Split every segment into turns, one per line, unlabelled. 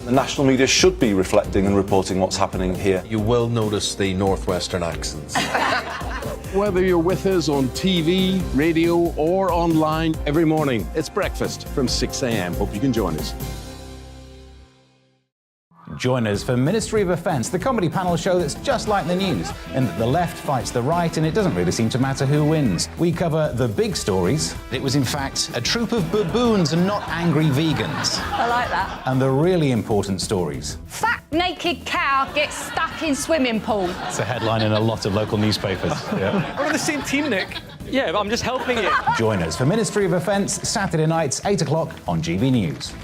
The national media should be reflecting and reporting what's happening here.
You will notice the northwestern accents.
Whether you're with us on TV, radio or online, every morning it's breakfast from 6 a.m. Hope you can join us.
Join us for Ministry of Offence, the comedy panel show that's just like the news, in that the left fights the right and it doesn't really seem to matter who wins. We cover the big stories. It was in fact a troop of baboons and not angry vegans.
I like that.
And the really important stories.
Fat naked cow gets stuck in swimming pool.
It's a headline in a lot of local newspapers. Yeah.
We're on the same team, Nick. Yeah, but I'm just helping you.
Join us for Ministry of Offence, Saturday nights, 8 o'clock on GB News.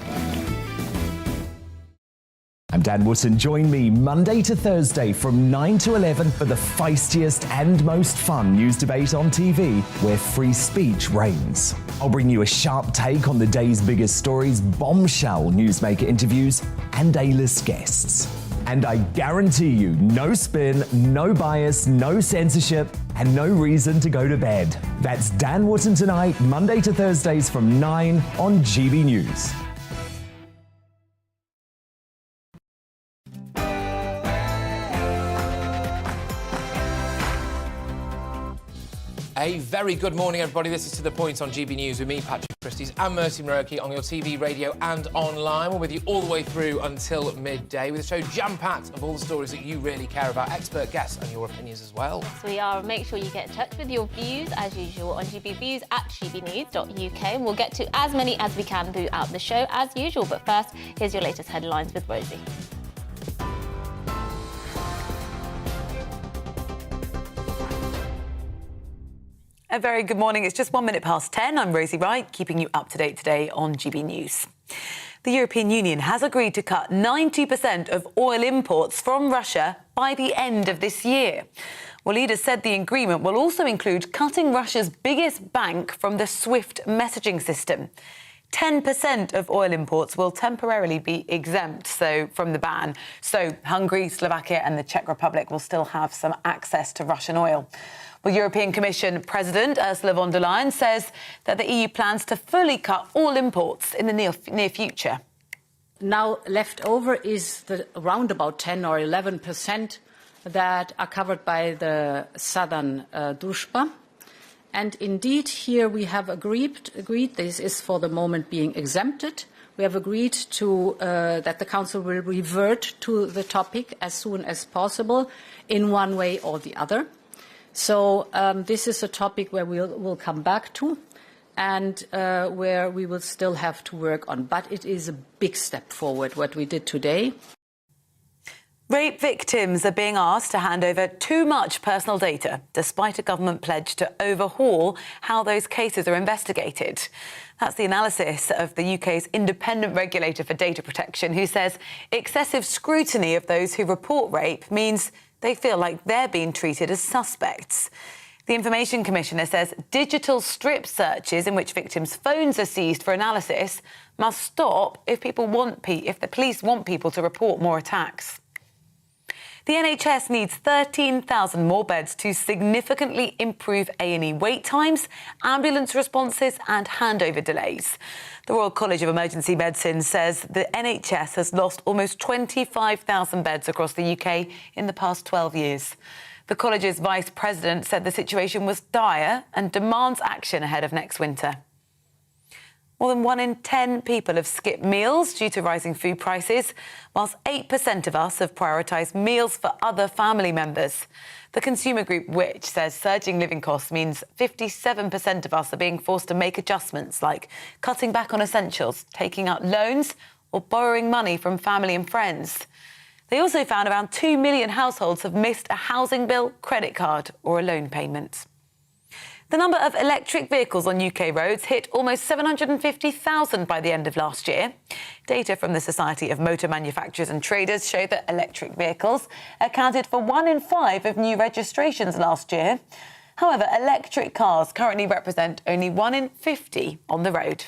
I'm Dan Wootton. Join me Monday to Thursday from 9 to 11 for the feistiest and most fun news debate on TV, where free speech reigns. I'll bring you a sharp take on the day's biggest stories, bombshell newsmaker interviews, and A-list guests. And I guarantee you, no spin, no bias, no censorship, and no reason to go to bed. That's Dan Wootton tonight, Monday to Thursdays from 9 on GB News.
A very good morning, everybody. This is To The Point on GB News with me, Patrick Christys, and Mercy Muroki on your TV, radio and online. We're with you all the way through until midday with a show jam-packed of all the stories that you really care about, expert guests and your opinions as well.
Yes, we are. Make sure you get in touch with your views, as usual, on GBViews at gbnews.uk. And we'll get to as many as we can throughout the show, as usual. But first, here's your latest headlines with Rosie.
A very good morning. It's just 1 minute past 10. I'm Rosie Wright, keeping you up to date today on GB News. The European Union has agreed to cut 90% of oil imports from Russia by the end of this year. Well, leaders said the agreement will also include cutting Russia's biggest bank from the SWIFT messaging system. 10% of oil imports will temporarily be exempt from the ban. So Hungary, Slovakia and the Czech Republic will still have some access to Russian oil. Well, European Commission President Ursula von der Leyen says that the EU plans to fully cut all imports in the near future.
Now left over is around about 10 or 11% that are covered by the southern družba. And indeed, here we have agreed this is for the moment being exempted. We have agreed to that the Council will revert to the topic as soon as possible in one way or the other. So this is a topic where we'll come back to and where we will still have to work on. But it is a big step forward, what we did today.
Rape victims are being asked to hand over too much personal data, despite a government pledge to overhaul how those cases are investigated. That's the analysis of the UK's independent regulator for data protection, who says excessive scrutiny of those who report rape means they feel like they're being treated as suspects. The Information Commissioner says digital strip searches in which victims' phones are seized for analysis must stop if the police want people to report more attacks. The NHS needs 13,000 more beds to significantly improve A&E wait times, ambulance responses and handover delays. The Royal College of Emergency Medicine says the NHS has lost almost 25,000 beds across the UK in the past 12 years. The college's vice president said the situation was dire and demands action ahead of next winter. More than 1 in 10 people have skipped meals due to rising food prices, whilst 8% of us have prioritised meals for other family members. The consumer group Which says surging living costs means 57% of us are being forced to make adjustments like cutting back on essentials, taking out loans or borrowing money from family and friends. They also found around 2 million households have missed a housing bill, credit card or a loan payment. The number of electric vehicles on UK roads hit almost 750,000 by the end of last year. Data from the Society of Motor Manufacturers and Traders show that electric vehicles accounted for 1 in 5 of new registrations last year. However, electric cars currently represent only 1 in 50 on the road.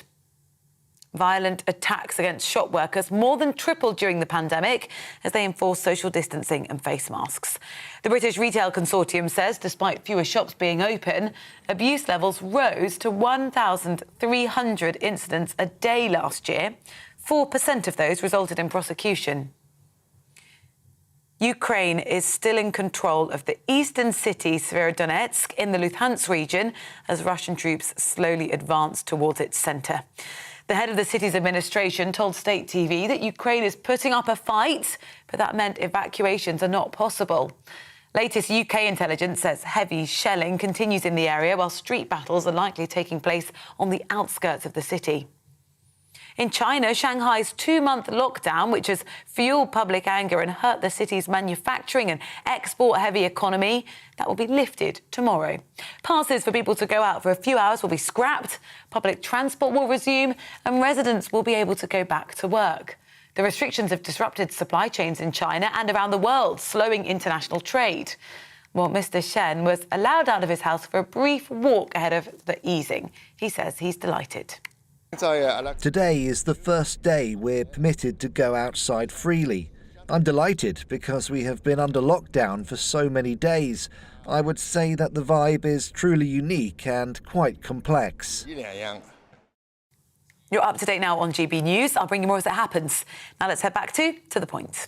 Violent attacks against shop workers more than tripled during the pandemic as they enforce social distancing and face masks. The British Retail Consortium says despite fewer shops being open, abuse levels rose to 1,300 incidents a day last year, 4% of those resulted in prosecution. Ukraine is still in control of the eastern city Severodonetsk in the Luhansk region as Russian troops slowly advance towards its centre. The head of the city's administration told state TV that Ukraine is putting up a fight, but that meant evacuations are not possible. Latest UK intelligence says heavy shelling continues in the area, while street battles are likely taking place on the outskirts of the city. In China, Shanghai's 2-month lockdown, which has fueled public anger and hurt the city's manufacturing and export-heavy economy, that will be lifted tomorrow. Passes for people to go out for a few hours will be scrapped, public transport will resume, and residents will be able to go back to work. The restrictions have disrupted supply chains in China and around the world, slowing international trade. Well, Mr. Shen was allowed out of his house for a brief walk ahead of the easing. He says he's delighted.
Today is the first day we're permitted to go outside freely. I'm delighted because we have been under lockdown for so many days. I would say that the vibe is truly unique and quite complex.
You're up to date now on GB News. I'll bring you more as it happens. Now let's head back to the point.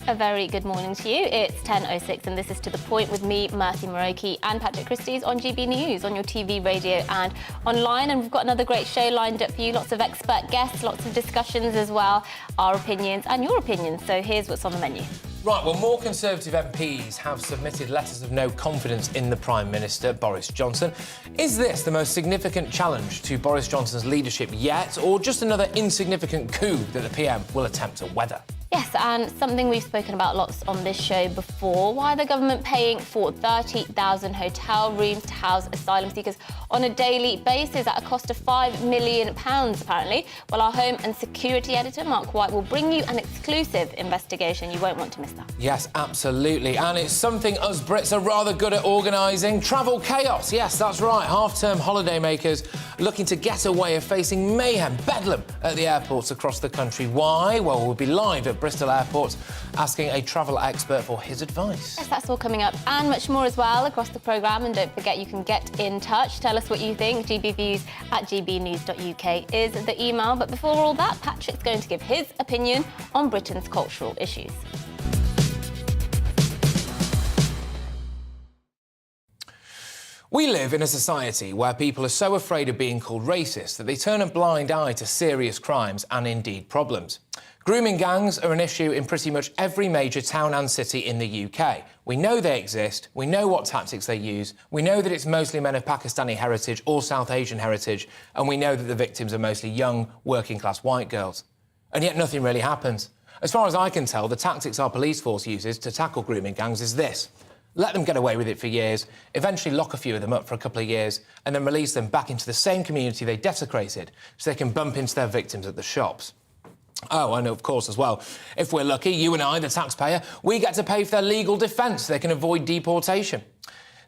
A very good morning to you. It's 10:06 and this is To The Point with me, Mercy Moroki, and Patrick Christie's on GB News, on your TV, radio and online. And we've got another great show lined up for you. Lots of expert guests, lots of discussions as well, our opinions and your opinions. So here's what's on the menu.
Right, well, more Conservative MPs have submitted letters of no confidence in the Prime Minister, Boris Johnson. Is this the most significant challenge to Boris Johnson's leadership yet, or just another insignificant coup that the PM will attempt to weather?
Yes, and something we've spoken about lots on this show before, why the government paying for 30,000 hotel rooms to house asylum seekers on a daily basis at a cost of £5 million, apparently. Well, our Home and Security Editor, Mark White, will bring you an exclusive investigation. You won't want to miss that.
Yes, absolutely. And it's something us Brits are rather good at organising. Travel chaos. Yes, that's right. Half-term holidaymakers looking to get away are facing mayhem, bedlam at the airports across the country. Why? Well, we'll be live at Bristol Airport asking a travel expert for his advice.
Yes, that's all coming up and much more as well across the programme. And don't forget, you can get in touch. Tell us what you think. gbviews@gbnews.uk is the email. But before all that, Patrick's going to give his opinion on Britain's cultural issues.
We live in a society where people are so afraid of being called racist that they turn a blind eye to serious crimes and indeed problems. Grooming gangs are an issue in pretty much every major town and city in the UK. We know they exist, we know what tactics they use, we know that it's mostly men of Pakistani heritage or South Asian heritage, and we know that the victims are mostly young, working-class white girls. And yet nothing really happens. As far as I can tell, the tactics our police force uses to tackle grooming gangs is this: let them get away with it for years, eventually lock a few of them up for a couple of years, and then release them back into the same community they desecrated so they can bump into their victims at the shops. Oh, and of course, as well, if we're lucky, you and I, the taxpayer, we get to pay for their legal defence so they can avoid deportation.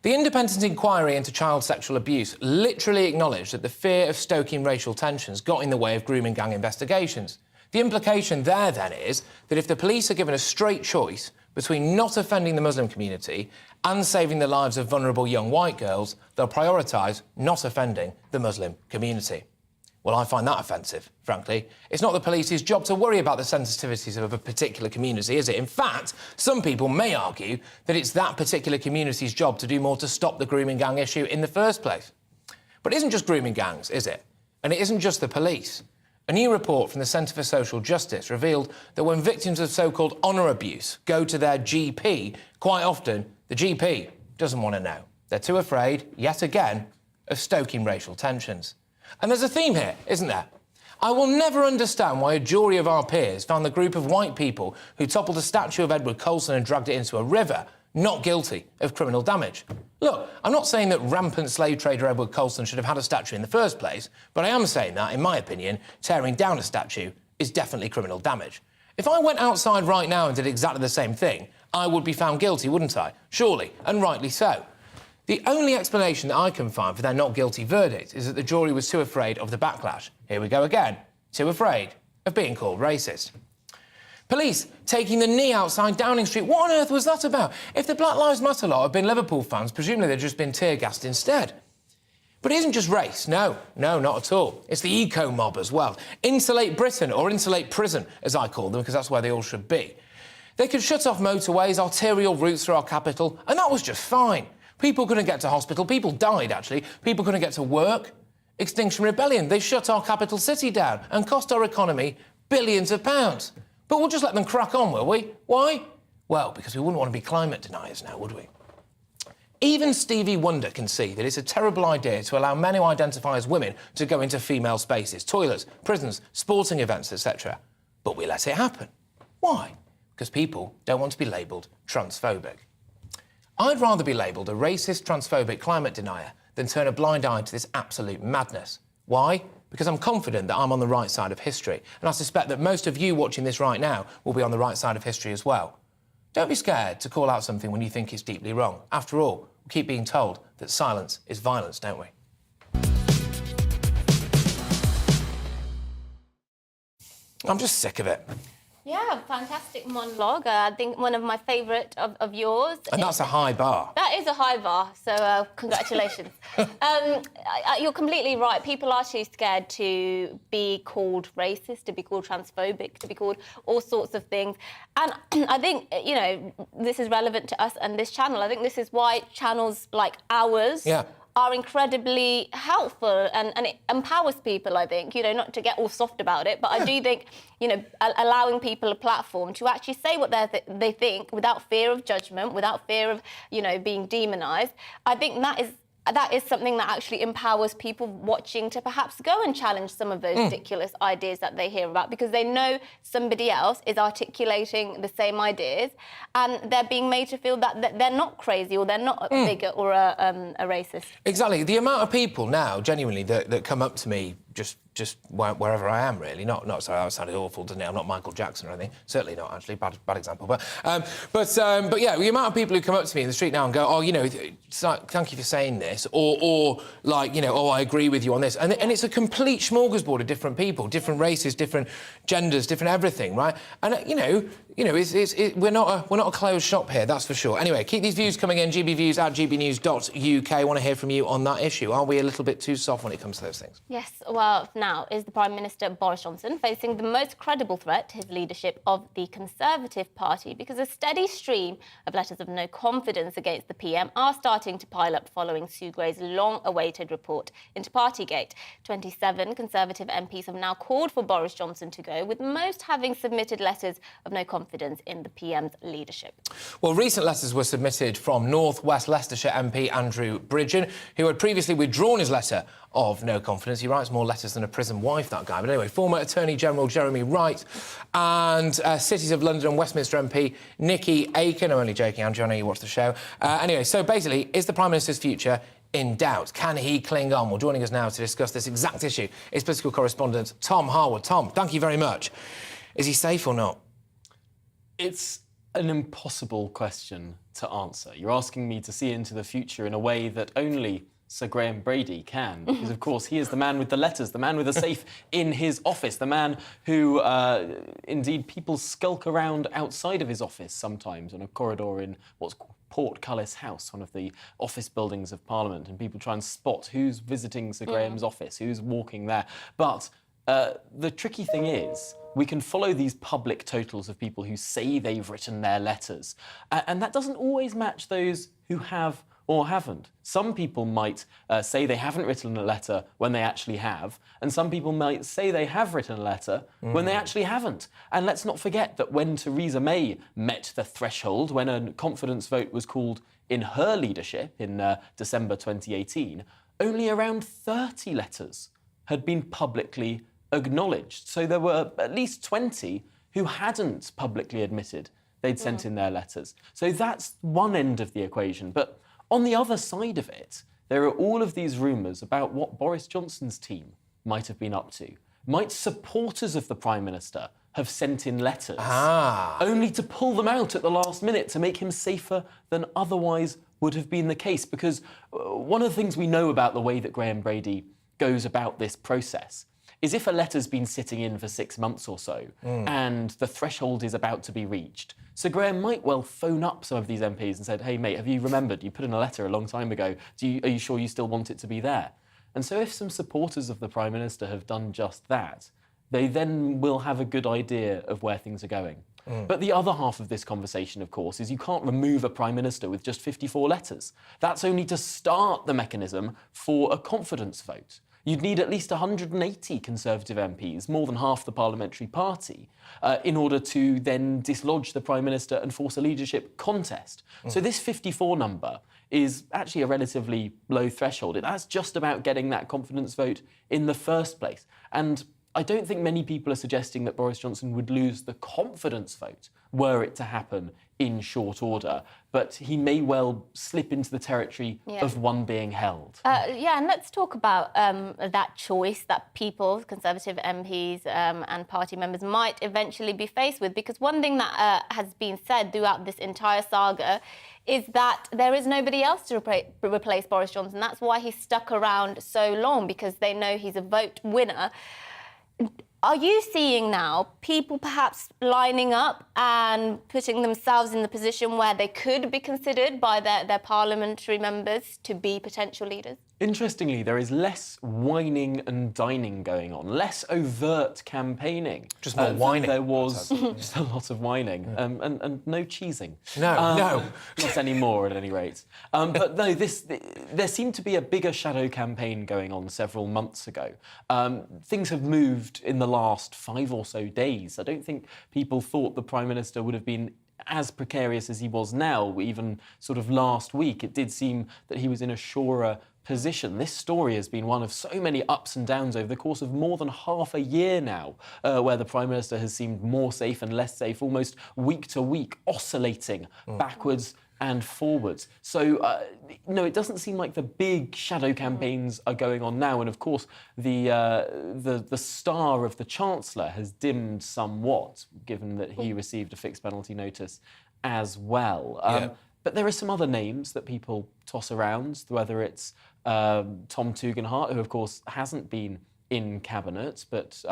The independent inquiry into child sexual abuse literally acknowledged that the fear of stoking racial tensions got in the way of grooming gang investigations. The implication there, then, is that if the police are given a straight choice between not offending the Muslim community and saving the lives of vulnerable young white girls, they'll prioritise not offending the Muslim community. Well, I find that offensive, frankly. It's not the police's job to worry about the sensitivities of a particular community, is it? In fact, some people may argue that it's that particular community's job to do more to stop the grooming gang issue in the first place. But it isn't just grooming gangs, is it? And it isn't just the police. A new report from the Centre for Social Justice revealed that when victims of so-called honour abuse go to their GP, quite often the GP doesn't want to know. They're too afraid, yet again, of stoking racial tensions. And there's a theme here, isn't there? I will never understand why a jury of our peers found the group of white people who toppled a statue of Edward Colston and dragged it into a river not guilty of criminal damage. Look, I'm not saying that rampant slave trader Edward Colston should have had a statue in the first place, but I am saying that, in my opinion, tearing down a statue is definitely criminal damage. If I went outside right now and did exactly the same thing, I would be found guilty, wouldn't I? Surely, and rightly so. The only explanation that I can find for their not guilty verdict is that the jury was too afraid of the backlash. Here we go again. Too afraid of being called racist. Police taking the knee outside Downing Street. What on earth was that about? If the Black Lives Matter lot had been Liverpool fans, presumably they'd just been tear-gassed instead. But it isn't just race, no, not at all. It's the eco-mob as well. Insulate Britain, or insulate prison, as I call them, because that's where they all should be. They could shut off motorways, arterial routes through our capital, and that was just fine. People couldn't get to hospital, people died, actually. People couldn't get to work. Extinction Rebellion, they shut our capital city down and cost our economy billions of pounds. But we'll just let them crack on, will we? Why? Well, because we wouldn't want to be climate deniers now, would we? Even Stevie Wonder can see that it's a terrible idea to allow men who identify as women to go into female spaces, toilets, prisons, sporting events, etc. But we let it happen. Why? Because people don't want to be labelled transphobic. I'd rather be labelled a racist, transphobic climate denier than turn a blind eye to this absolute madness. Why? Because I'm confident that I'm on the right side of history, and I suspect that most of you watching this right now will be on the right side of history as well. Don't be scared to call out something when you think it's deeply wrong. After all, we keep being told that silence is violence, don't we? I'm just sick of it.
Yeah, fantastic monologue. I think one of my favourite of yours.
And that's a high bar.
That is a high bar, so congratulations. You're completely right. People are too scared to be called racist, to be called transphobic, to be called all sorts of things. And I think, you know, this is relevant to us and this channel. I think this is why channels like ours are incredibly helpful and it empowers people, I think, you know, not to get all soft about it, but I do think, you know, allowing people a platform to actually say what they think without fear of judgment, without fear of, you know, being demonised, I think that is something that actually empowers people watching to perhaps go and challenge some of those ridiculous ideas that they hear about, because they know somebody else is articulating the same ideas and they're being made to feel that they're not crazy or they're not a bigot or a racist.
Exactly. The amount of people now, genuinely, that come up to me just wherever I am, really. Not sorry, that sounded awful, didn't it? I'm not Michael Jackson or anything. Certainly not, actually. Bad example. But yeah, the amount of people who come up to me in the street now and go, oh, you know, it's like, thank you for saying this, or like, you know, oh, I agree with you on this, and it's a complete smorgasbord of different people, different races, different genders, different everything, right? And you know, we're not a closed shop here, that's for sure. Anyway, keep these views coming in. GBviews at gbnews.uk. I want to hear from you on that issue. Are we a little bit too soft when it comes to those things?
Yes. Well, now is the Prime Minister Boris Johnson facing the most credible threat to his leadership of the Conservative Party, because a steady stream of letters of no confidence against the PM are starting to pile up following Sue Gray's long-awaited report into Partygate. 27 Conservative MPs have now called for Boris Johnson to go, with most having submitted letters of no confidence in the PM's leadership.
Well, recent letters were submitted from North West Leicestershire MP Andrew Bridgen, who had previously withdrawn his letter of no confidence. He writes more letters than a prison wife, that guy. But anyway, former Attorney General Jeremy Wright and Cities of London and Westminster MP Nikki Aiken. I'm only joking, Andrew, I know you watch the show. Anyway, so basically, is the Prime Minister's future in doubt? Can he cling on? Well, joining us now to discuss this exact issue is political correspondent Tom Harwood. Tom, thank you very much. Is he safe or not?
It's an impossible question to answer. You're asking me to see into the future in a way that only Sir Graham Brady can, because, of course, he is the man with the letters, the man with the safe in his office, the man who, indeed, people skulk around outside of his office sometimes on a corridor in what's called Portcullis House, one of the office buildings of Parliament, and people try and spot who's visiting Sir Graham's office, who's walking there. But the tricky thing is, we can follow these public totals of people who say they've written their letters, and that doesn't always match those who have or haven't. Some people might say they haven't written a letter when they actually have, and some people might say they have written a letter when they actually haven't. And let's not forget that when Theresa May met the threshold, when a confidence vote was called in her leadership in December 2018, only around 30 letters had been publicly acknowledged. So there were at least 20 who hadn't publicly admitted they'd sent in their letters. So that's one end of the equation. But on the other side of it, there are all of these rumours about what Boris Johnson's team might have been up to. Might supporters of the Prime Minister have sent in letters only to pull them out at the last minute to make him safer than otherwise would have been the case? Because one of the things we know about the way that Graham Brady goes about this process is if a letter's been sitting in for 6 months or so and the threshold is about to be reached, Sir Graham might well phone up some of these MPs and said, hey, mate, have you remembered? You put in a letter a long time ago. Are you sure you still want it to be there? And so if some supporters of the Prime Minister have done just that, they then will have a good idea of where things are going. But the other half of this conversation, of course, is you can't remove a Prime Minister with just 54 letters. That's only to start the mechanism for a confidence vote. You'd need at least 180 Conservative MPs, more than half the parliamentary party, in order to then dislodge the Prime Minister and force a leadership contest. So this 54 number is actually a relatively low threshold. That's just about getting that confidence vote in the first place. And I don't think many people are suggesting that Boris Johnson would lose the confidence vote were it to happen in short order, but he may well slip into the territory of one being held.
And let's talk about that choice that people, Conservative MPs and party members might eventually be faced with, because one thing that has been said throughout this entire saga is that there is nobody else to replace Boris Johnson. That's why he's stuck around so long, because they know he's a vote winner. Are you seeing now people perhaps lining up and putting themselves in the position where they could be considered by their parliamentary members to be potential leaders?
Interestingly, there is less whining and dining going on, less overt campaigning.
Just more whining.
There was just a lot of whining and no cheesing.
No.
Not anymore, at any rate. But no, there seemed to be a bigger shadow campaign going on several months ago. Things have moved in the last 5 or so days. I don't think people thought the Prime Minister would have been as precarious as he was now. Even sort of last week, it did seem that he was in a surer position. This story has been one of so many ups and downs over the course of more than half a year now, where the Prime Minister has seemed more safe and less safe, almost week to week, oscillating backwards and forwards. So, no, it doesn't seem like the big shadow campaigns are going on now. And of course, the star of the Chancellor has dimmed somewhat, given that he received a fixed penalty notice as well. But there are some other names that people toss around, whether it's Tom Tugendhat, who, of course, hasn't been in Cabinet, but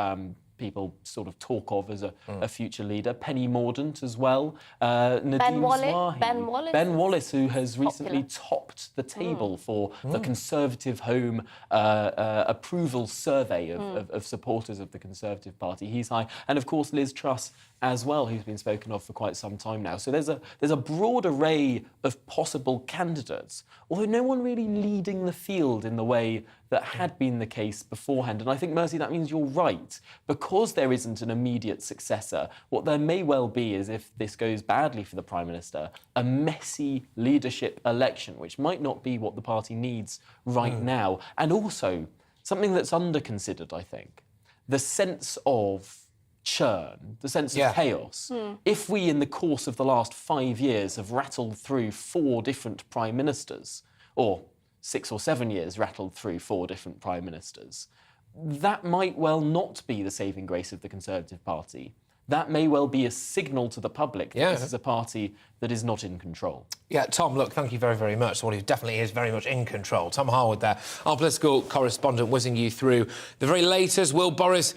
people sort of talk of as a future leader. Penny Mordaunt as well.
Ben Wallace.
Ben Wallace, who has recently topped the table for the Conservative Home approval survey of supporters of the Conservative Party. He's high. And, of course, Liz Truss as well, who's been spoken of for quite some time now. So there's a broad array of possible candidates, although no one really leading the field in the way that had been the case beforehand. And I think, Mercy, that means you're right. Because there isn't an immediate successor, what there may well be is, if this goes badly for the Prime Minister, a messy leadership election, which might not be what the party needs right now. And also, something that's under-considered, I think, the sense of churn, the sense of chaos. If we, in the course of the last 5 years, have rattled through 4 different Prime Ministers, or 6 or 7 years rattled through 4 different Prime Ministers, that might well not be the saving grace of the Conservative Party. That may well be a signal to the public that this is a party that is not in control.
Yeah, Tom, look, thank you very, very much. Someone who definitely is very much in control. Tom Harwood there, our political correspondent, whizzing you through the very latest. Will Boris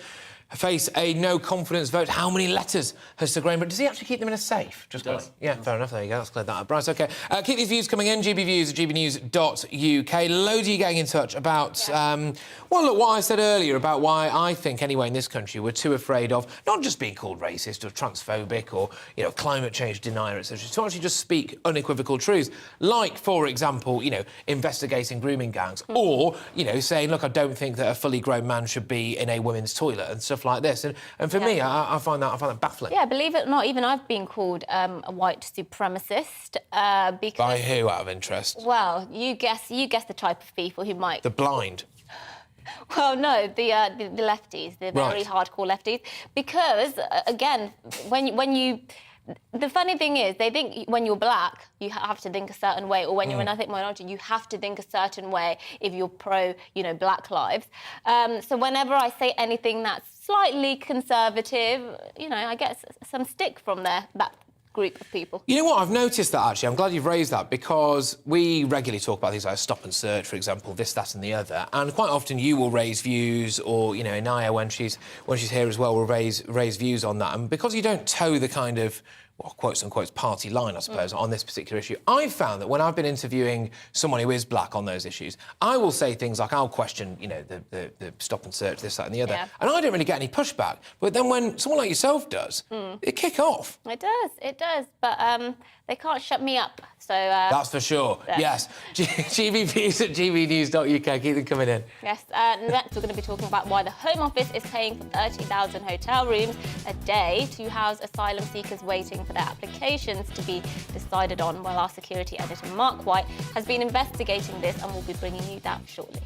face a no-confidence vote? How many letters has Sir Graham... But does he actually keep them in a safe? Just yeah, fair enough. There you go. Let's clear that up. Right, OK. Keep these views coming in. GBViews at gbnews.uk. Loads of you getting in touch about... well, look, what I said earlier about why I think, anyway, in this country, we're too afraid of not just being called racist or transphobic or, you know, climate change denier, etc., to actually just speak unequivocal truths. Like, for example, you know, investigating grooming gangs or, you know, saying, look, I don't think that a fully grown man should be in a women's toilet and stuff like this. And for me, I find that baffling.
Yeah, believe it or not, even I've been called a white supremacist because...
By who, out of interest?
Well, you guess the type of people who might...
The blind.
Well, no, the lefties, the very hardcore lefties, because again, when you. The funny thing is, they think when you're black, you have to think a certain way, or when you're an ethnic minority, you have to think a certain way if you're pro, you know, Black lives. So whenever I say anything that's slightly conservative, you know, I get some stick from that group of people.
You know what? I've noticed that, actually. I'm glad you've raised that, because we regularly talk about things like stop and search, for example, this, that and the other. And quite often you will raise views, or, you know, Inaya, when she's here as well, will raise views on that. And because you don't toe the kind of, well, quotes unquote, party line, I suppose, on this particular issue, I've found that when I've been interviewing someone who is black on those issues, I will say things like, I'll question, you know, the stop and search, this, that and the other.
Yeah.
And I don't really get any pushback. But then when someone like yourself does, it kick off.
It does. But they can't shut me up, so...
That's for sure, yes. GBViews at gbnews.uk, keep them coming in.
Yes, next we're going to be talking about why the Home Office is paying for 30,000 hotel rooms a day to house asylum seekers waiting for their applications to be decided on, while our security editor Mark White has been investigating this, and we'll be bringing you that shortly.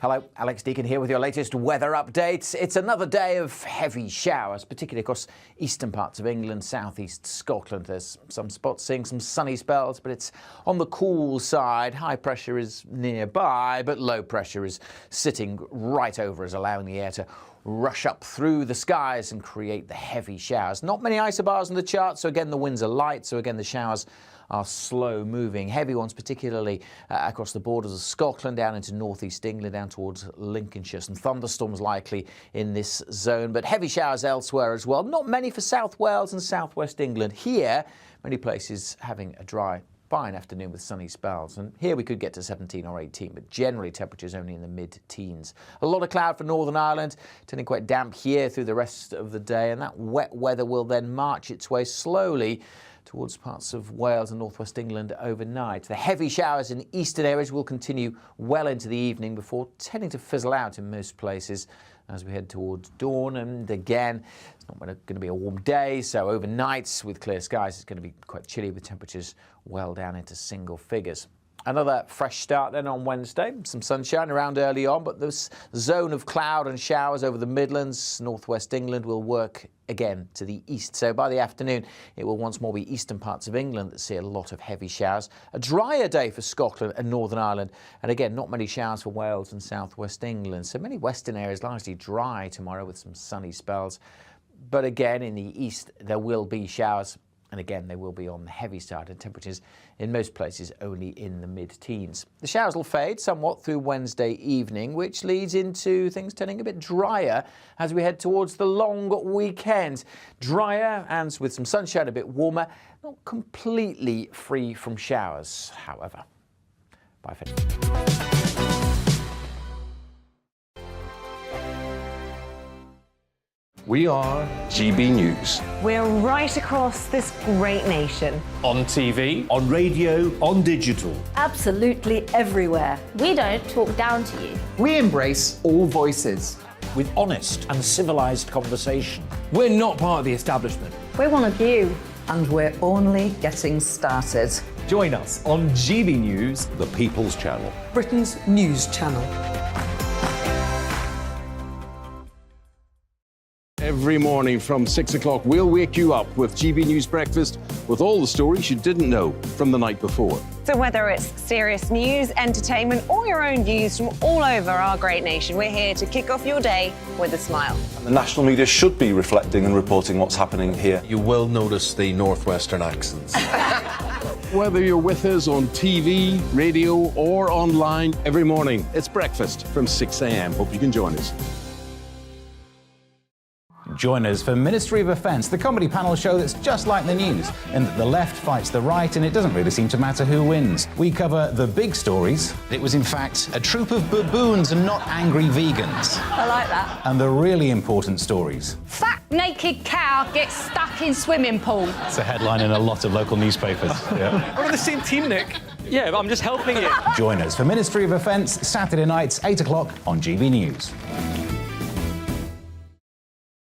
Hello, Alex Deacon here with your latest weather updates. It's another day of heavy showers, particularly across eastern parts of England, southeast Scotland. There's some spots seeing some sunny spells, but it's on the cool side. High pressure is nearby, but low pressure is sitting right over us, allowing the air to rush up through the skies and create the heavy showers. Not many isobars on the chart, so again the winds are light, so again the showers are slow moving. Heavy ones particularly across the borders of Scotland, down into northeast England, down towards Lincolnshire. Some thunderstorms likely in this zone, but heavy showers elsewhere as well. Not many for South Wales and southwest England. Here, many places having a dry, fine afternoon with sunny spells, and here we could get to 17 or 18, but generally temperatures only in the mid-teens. A lot of cloud for Northern Ireland, turning quite damp here through the rest of the day, and that wet weather will then march its way slowly towards parts of Wales and northwest England overnight. The heavy showers in eastern areas will continue well into the evening before tending to fizzle out in most places as we head towards dawn. And again, it's not going to be a warm day, so overnights with clear skies it's going to be quite chilly with temperatures well down into single figures. Another fresh start then on Wednesday. Some sunshine around early on, but this zone of cloud and showers over the Midlands, northwest England will work again to the east. So by the afternoon, it will once more be eastern parts of England that see a lot of heavy showers. A drier day for Scotland and Northern Ireland. And again, not many showers for Wales and southwest England. So many western areas largely dry tomorrow with some sunny spells. But again, in the east, there will be showers. And again, they will be on the heavy side, and temperatures in most places only in the mid-teens. The showers will fade somewhat through Wednesday evening, which leads into things turning a bit drier as we head towards the long weekend. Drier and with some sunshine, a bit warmer, not completely free from showers, however. Bye for now.
We are GB News.
We're right across this great nation.
On TV, on radio, on digital.
Absolutely everywhere.
We don't talk down to you.
We embrace all voices.
With honest and civilised conversation.
We're not part of the establishment.
We're one of you.
And we're only getting started.
Join us on GB News,
The People's Channel.
Britain's news channel.
Every morning from 6 o'clock, we'll wake you up with GB News Breakfast with all the stories you didn't know from the night before.
So whether it's serious news, entertainment, or your own views from all over our great nation, we're here to kick off your day with a smile.
The national media should be reflecting and reporting what's happening here.
You will notice the northwestern accents.
Whether you're with us on TV, radio, or online, every morning, it's breakfast from 6 a.m. Hope you can join us.
Join us for Ministry of Offence, the comedy panel show that's just like the news, in that the left fights the right and it doesn't really seem to matter who wins. We cover the big stories. It was in fact a troop of baboons and not angry vegans.
I like that.
And the really important stories.
Fat naked cow gets stuck in swimming pool.
It's a headline in a lot of local newspapers. Yeah.
We're on the same team, Nick. Yeah, but I'm just helping you.
Join us for Ministry of Offence, Saturday nights, 8 o'clock on GB News.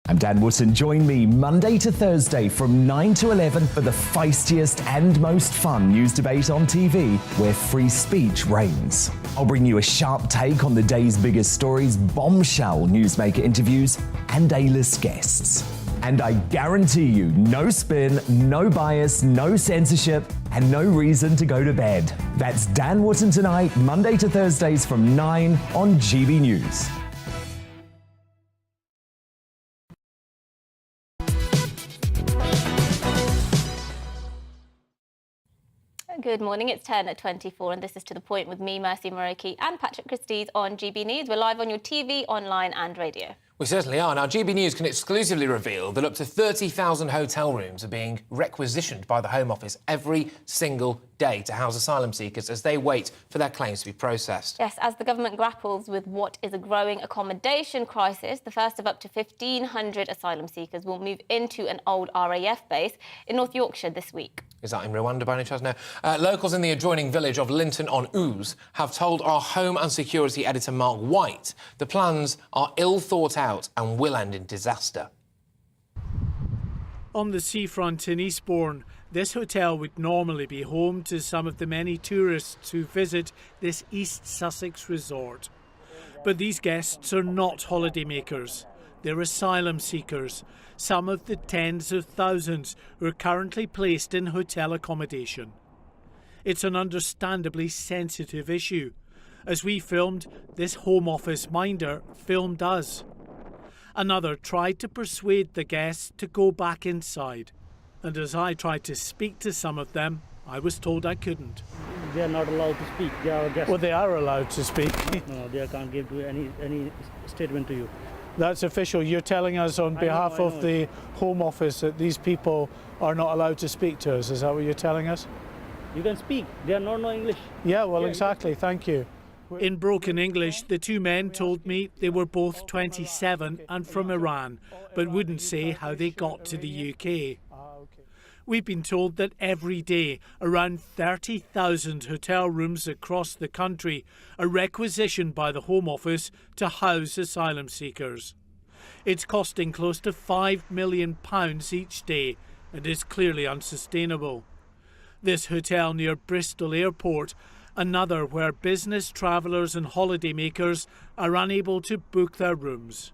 I'm Dan Wootton. Join me Monday to Thursday from 9 to 11 for the feistiest and most fun news debate on TV, where free speech reigns. I'll bring you a sharp take on the day's biggest stories, bombshell newsmaker interviews, and A-list guests. And I guarantee you, no spin, no bias, no censorship, and no reason to go to bed. That's Dan Wootton tonight, Monday to Thursdays from 9 on GB News.
Good morning, it's 10 at 24 and this is To The Point with me, Mercy Moroki and Patrick Christie's on GB News. We're live on your TV, online and radio.
We certainly are. Now, GB News can exclusively reveal that up to 30,000 hotel rooms are being requisitioned by the Home Office every single day to house asylum seekers as they wait for their claims to be processed.
Yes, as the government grapples with what is a growing accommodation crisis, the first of up to 1,500 asylum seekers will move into an old RAF base in North Yorkshire this week.
Is that in Rwanda by any chance? No. Locals in the adjoining village of Linton-on-Ouse have told our Home and Security editor Mark White the plans are ill thought out and will end in disaster.
On the seafront in Eastbourne, this hotel would normally be home to some of the many tourists who visit this East Sussex resort. But these guests are not holidaymakers. They're asylum seekers, some of the tens of thousands who are currently placed in hotel accommodation. It's an understandably sensitive issue. As we filmed, this Home Office minder filmed us. Another tried to persuade the guests to go back inside. And as I tried to speak to some of them, I was told I couldn't.
They are not allowed to speak. They are guests.
Well, they are allowed to speak.
No, they can't give any statement to you.
That's official. You're telling us on behalf of the Home Office that these people are not allowed to speak to us. Is that what you're telling us?
You can speak. They are not know English.
Yeah, well, exactly. Thank you. In broken English, the two men told me they were both 27 and from Iran, but wouldn't say how they got to the UK. We've been told that every day around 30,000 hotel rooms across the country are requisitioned by the Home Office to house asylum seekers. It's costing close to £5 million each day and is clearly unsustainable. This hotel near Bristol Airport, another where business travellers and holidaymakers are unable to book their rooms.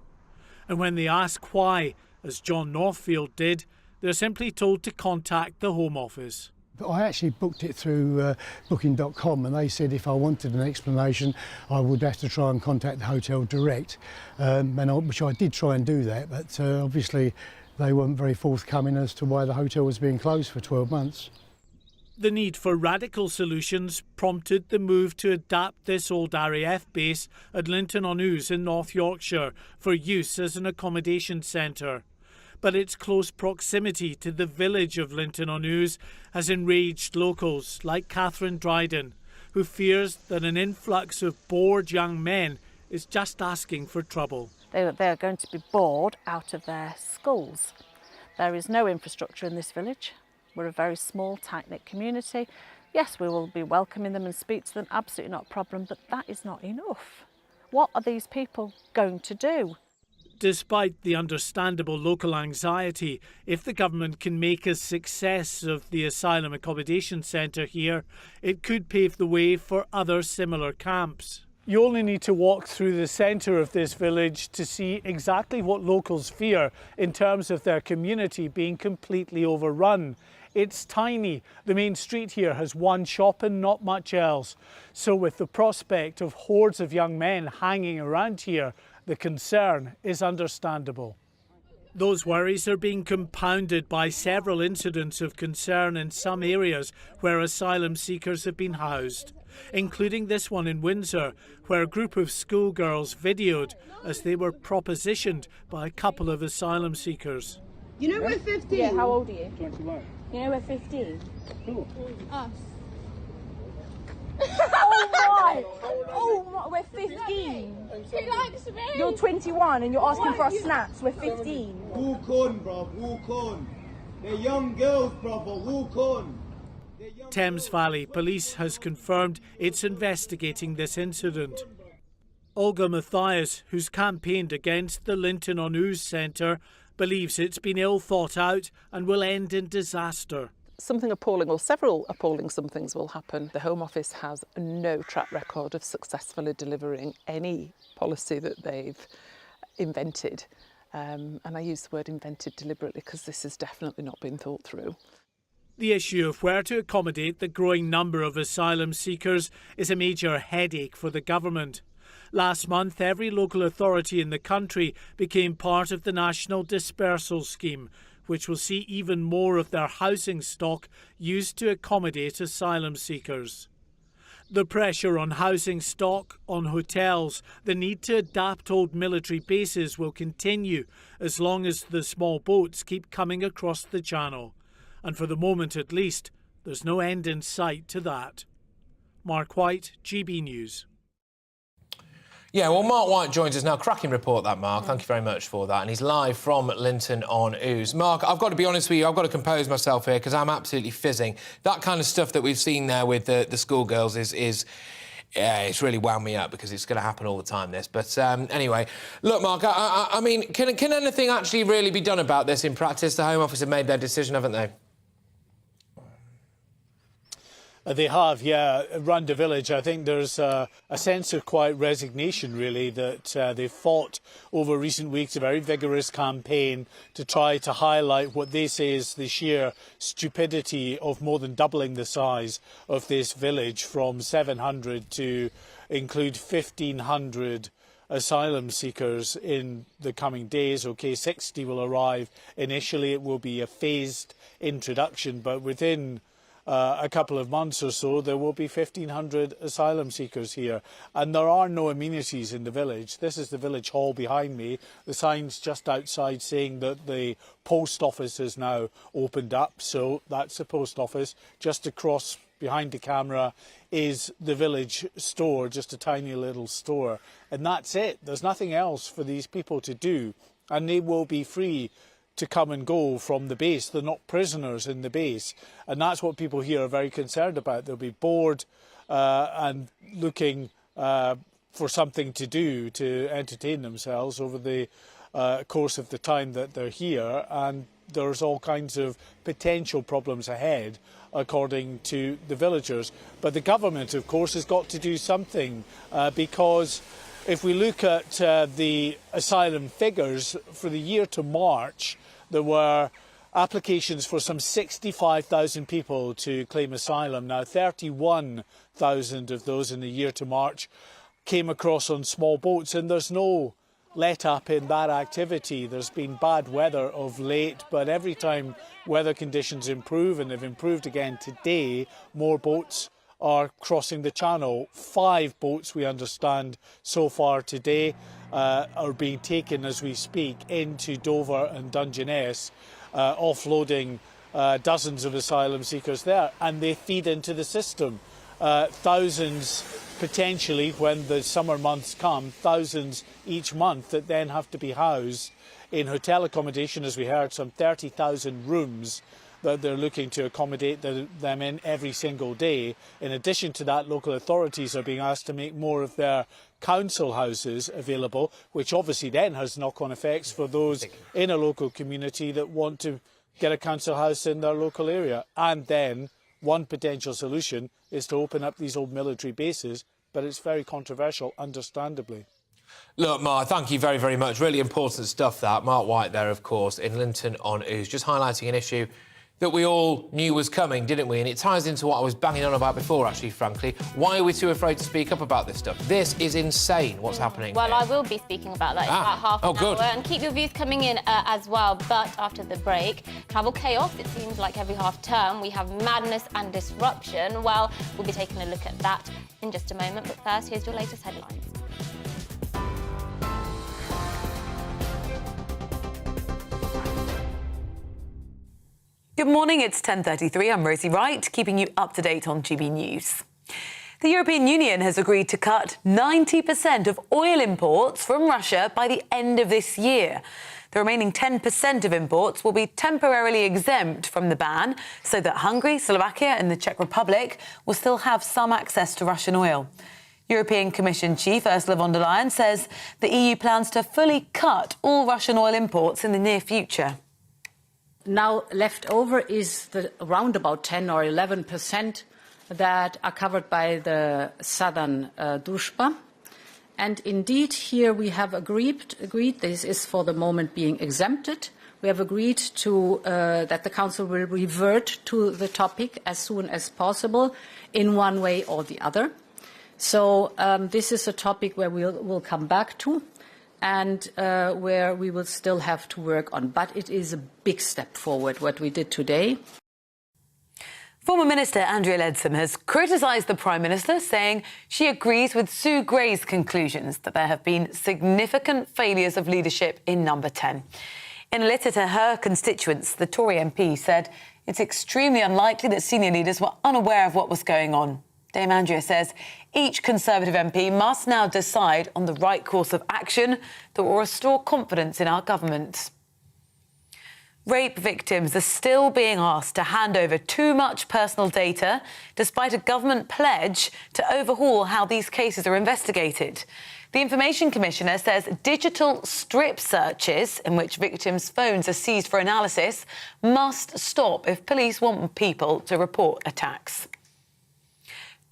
And when they ask why, as John Northfield did, they're simply told to contact the Home Office.
I actually booked it through booking.com and they said if I wanted an explanation I would have to try and contact the hotel direct, which I did try and do that, but obviously they weren't very forthcoming as to why the hotel was being closed for 12 months.
The need for radical solutions prompted the move to adapt this old RAF base at Linton-on-Ouse in North Yorkshire for use as an accommodation centre. But its close proximity to the village of Linton-on-Ouse has enraged locals like Catherine Dryden, who fears that an influx of bored young men is just asking for trouble.
They're going to be bored out of their skulls. There is no infrastructure in this village. We're a very small, tight-knit community. Yes, we will be welcoming them and speak to them, absolutely not a problem, but that is not enough. What are these people going to do?
Despite the understandable local anxiety, if the government can make a success of the asylum accommodation centre here, it could pave the way for other similar camps. You only need to walk through the centre of this village to see exactly what locals fear in terms of their community being completely overrun. It's tiny. The main street here has one shop and not much else. So with the prospect of hordes of young men hanging around here, the concern is understandable. Those worries are being compounded by several incidents of concern in some areas where asylum seekers have been housed, including this one in Windsor, where a group of schoolgirls videoed as they were propositioned by a couple of asylum seekers.
You know we're 15.
Yeah, how old are you?
21.
You know we're 15.
Who?
Us. Oh my! We're 15.
She likes me.
You're 21 and you're asking for our snaps. We're 15.
Walk on, bruv. Walk on. They're young girls, brother. Walk on.
Thames Valley Police has confirmed it's investigating this incident. Olga Matthias, who's campaigned against the Linton-on-Ouse centre, believes it's been ill thought out and will end in disaster.
Something appalling, or several appalling somethings will happen. The Home Office has no track record of successfully delivering any policy that they've invented. And I use the word invented deliberately because this has definitely not been thought through.
The issue of where to accommodate the growing number of asylum seekers is a major headache for the government. Last month, every local authority in the country became part of the National Dispersal Scheme, which will see even more of their housing stock used to accommodate asylum seekers. The pressure on housing stock, on hotels, the need to adapt old military bases will continue as long as the small boats keep coming across the channel. And for the moment at least, there's no end in sight to that. Mark White, GB News.
Yeah, well, Mark White joins us now. Cracking report, that, Mark. Thank you very much for that. And he's live from Linton-on-Ouse. Mark, I've got to be honest with you, I've got to compose myself here because I'm absolutely fizzing. That kind of stuff that we've seen there with the schoolgirls is it's really wound me up because it's going to happen all the time, this. But anyway, look, Mark, I mean, can anything actually really be done about this in practice? The Home Office have made their decision, haven't they?
They have, yeah. Around the village, I think there's a sense of quiet resignation, really, that they've fought over recent weeks a very vigorous campaign to try to highlight what they say is the sheer stupidity of more than doubling the size of this village from 700 to include 1,500 asylum seekers in the coming days. OK, 60 will arrive initially. It will be a phased introduction, but within a couple of months or so, there will be 1,500 asylum seekers here. And there are no amenities in the village. This is the village hall behind me. The sign's just outside saying that the post office has now opened up. So that's the post office. Just across behind the camera is the village store, just a tiny little store. And that's it. There's nothing else for these people to do. And they will be free to come and go from the base. They're not prisoners in the base. And that's what people here are very concerned about. They'll be bored and looking for something to do to entertain themselves over the course of the time that they're here. And there's all kinds of potential problems ahead, according to the villagers. But the government, of course, has got to do something because if we look at the asylum figures for the year to March, there were applications for some 65,000 people to claim asylum. Now, 31,000 of those in the year to March came across on small boats, and there's no let-up in that activity. There's been bad weather of late, but every time weather conditions improve, and they've improved again today, more boats are crossing the channel. 5 boats, we understand, so far today are being taken as we speak into Dover and Dungeness, offloading dozens of asylum seekers there, and they feed into the system. Thousands potentially, when the summer months come, thousands each month that then have to be housed in hotel accommodation, as we heard, some 30,000 rooms that they're looking to accommodate them in every single day. In addition to that, local authorities are being asked to make more of their council houses available, which obviously then has knock-on effects for those in a local community that want to get a council house in their local area. And then one potential solution is to open up these old military bases, but it's very controversial, understandably.
Look, Mark, thank you very, very much. Really important stuff, that. Mark White there, of course, in Linton-on-Ouse, just highlighting an issue that we all knew was coming, didn't we? And it ties into what I was banging on about before, actually, frankly. Why are we too afraid to speak up about this stuff? This is insane, what's happening
Well,
here.
I will be speaking about that in about half an hour. And keep your views coming in as well. But after the break, travel chaos, it seems like every half-term we have madness and disruption. Well, we'll be taking a look at that in just a moment. But first, here's your latest headlines.
Good morning, it's 10:33. I'm Rosie Wright, keeping you up to date on GB News. The European Union has agreed to cut 90% of oil imports from Russia by the end of this year. The remaining 10% of imports will be temporarily exempt from the ban so that Hungary, Slovakia and the Czech Republic will still have some access to Russian oil. European Commission Chief Ursula von der Leyen says the EU plans to fully cut all Russian oil imports in the near future.
Now left over is around about 10 or 11% that are covered by the southern Družba. And indeed, here we have agreed, this is for the moment being exempted. We have agreed to that the Council will revert to the topic as soon as possible in one way or the other. So this is a topic where we'll come back to. and where we will still have to work on. But it is a big step forward, what we did today.
Former Minister Andrea Leadsom has criticised the Prime Minister, saying she agrees with Sue Gray's conclusions that there have been significant failures of leadership in Number 10. In a letter to her constituents, the Tory MP said it's extremely unlikely that senior leaders were unaware of what was going on. Dame Andrea says each Conservative MP must now decide on the right course of action that will restore confidence in our government. Rape victims are still being asked to hand over too much personal data, despite a government pledge to overhaul how these cases are investigated. The Information Commissioner says digital strip searches, in which victims' phones are seized for analysis, must stop if police want people to report attacks.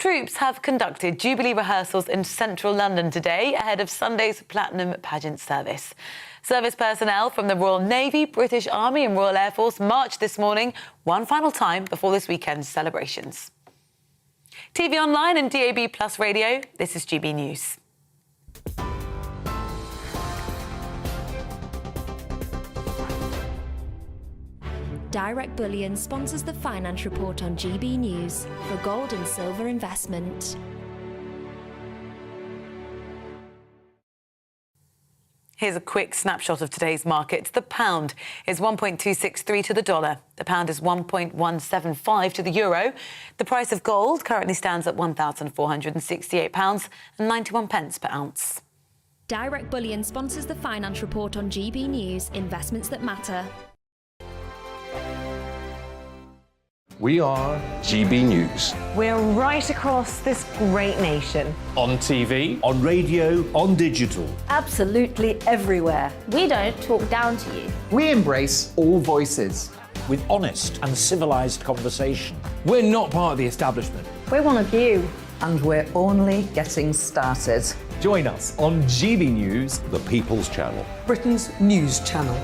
Troops have conducted Jubilee rehearsals in central London today ahead of Sunday's Platinum Pageant service. Service personnel from the Royal Navy, British Army and Royal Air Force marched this morning one final time before this weekend's celebrations. TV online and DAB+ radio, this is GB News.
Direct Bullion sponsors the Finance Report on GB News for gold and silver investment.
Here's a quick snapshot of today's markets. The pound is 1.263 to the dollar. The pound is 1.175 to the euro. The price of gold currently stands at £1,468.91 per ounce.
Direct Bullion sponsors the Finance Report on GB News, investments that matter.
We are GB News.
We're right across this great nation.
On TV, on radio, on digital.
Absolutely everywhere.
We don't talk down to you.
We embrace all voices.
With honest and civilised conversation.
We're not part of the establishment.
We're one of you. And we're only getting started.
Join us on GB News,
The People's Channel.
Britain's news channel.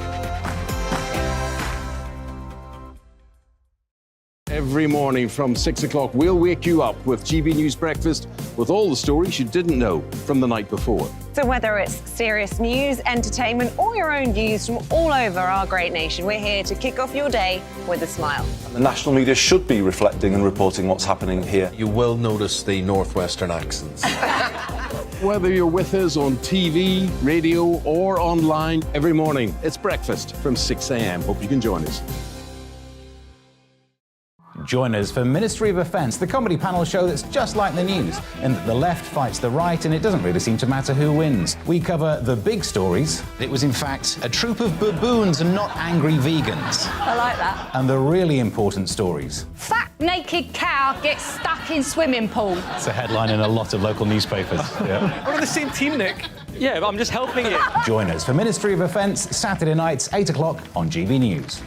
Every morning from 6 o'clock, we'll wake you up with GB News Breakfast with all the stories you didn't know from the night before.
So whether it's serious news, entertainment, or your own views from all over our great nation, we're here to kick off your day with a smile.
The national media should be reflecting and reporting what's happening here.
You will notice the northwestern accents.
Whether you're with us on TV, radio, or online, every morning, it's breakfast from 6 a.m. Hope you can join us.
Join us for Ministry of Defence, the comedy panel show that's just like the news, in that the left fights the right and it doesn't really seem to matter who wins. We cover the big stories. It was in fact a troop of baboons and not angry vegans.
I like that.
And the really important stories.
Fat naked cow gets stuck in swimming pool.
It's a headline in a lot of local newspapers. Yeah.
We're on the same team, Nick. Yeah, but I'm just helping you.
Join us for Ministry of Defence, Saturday nights, 8 o'clock on GB News.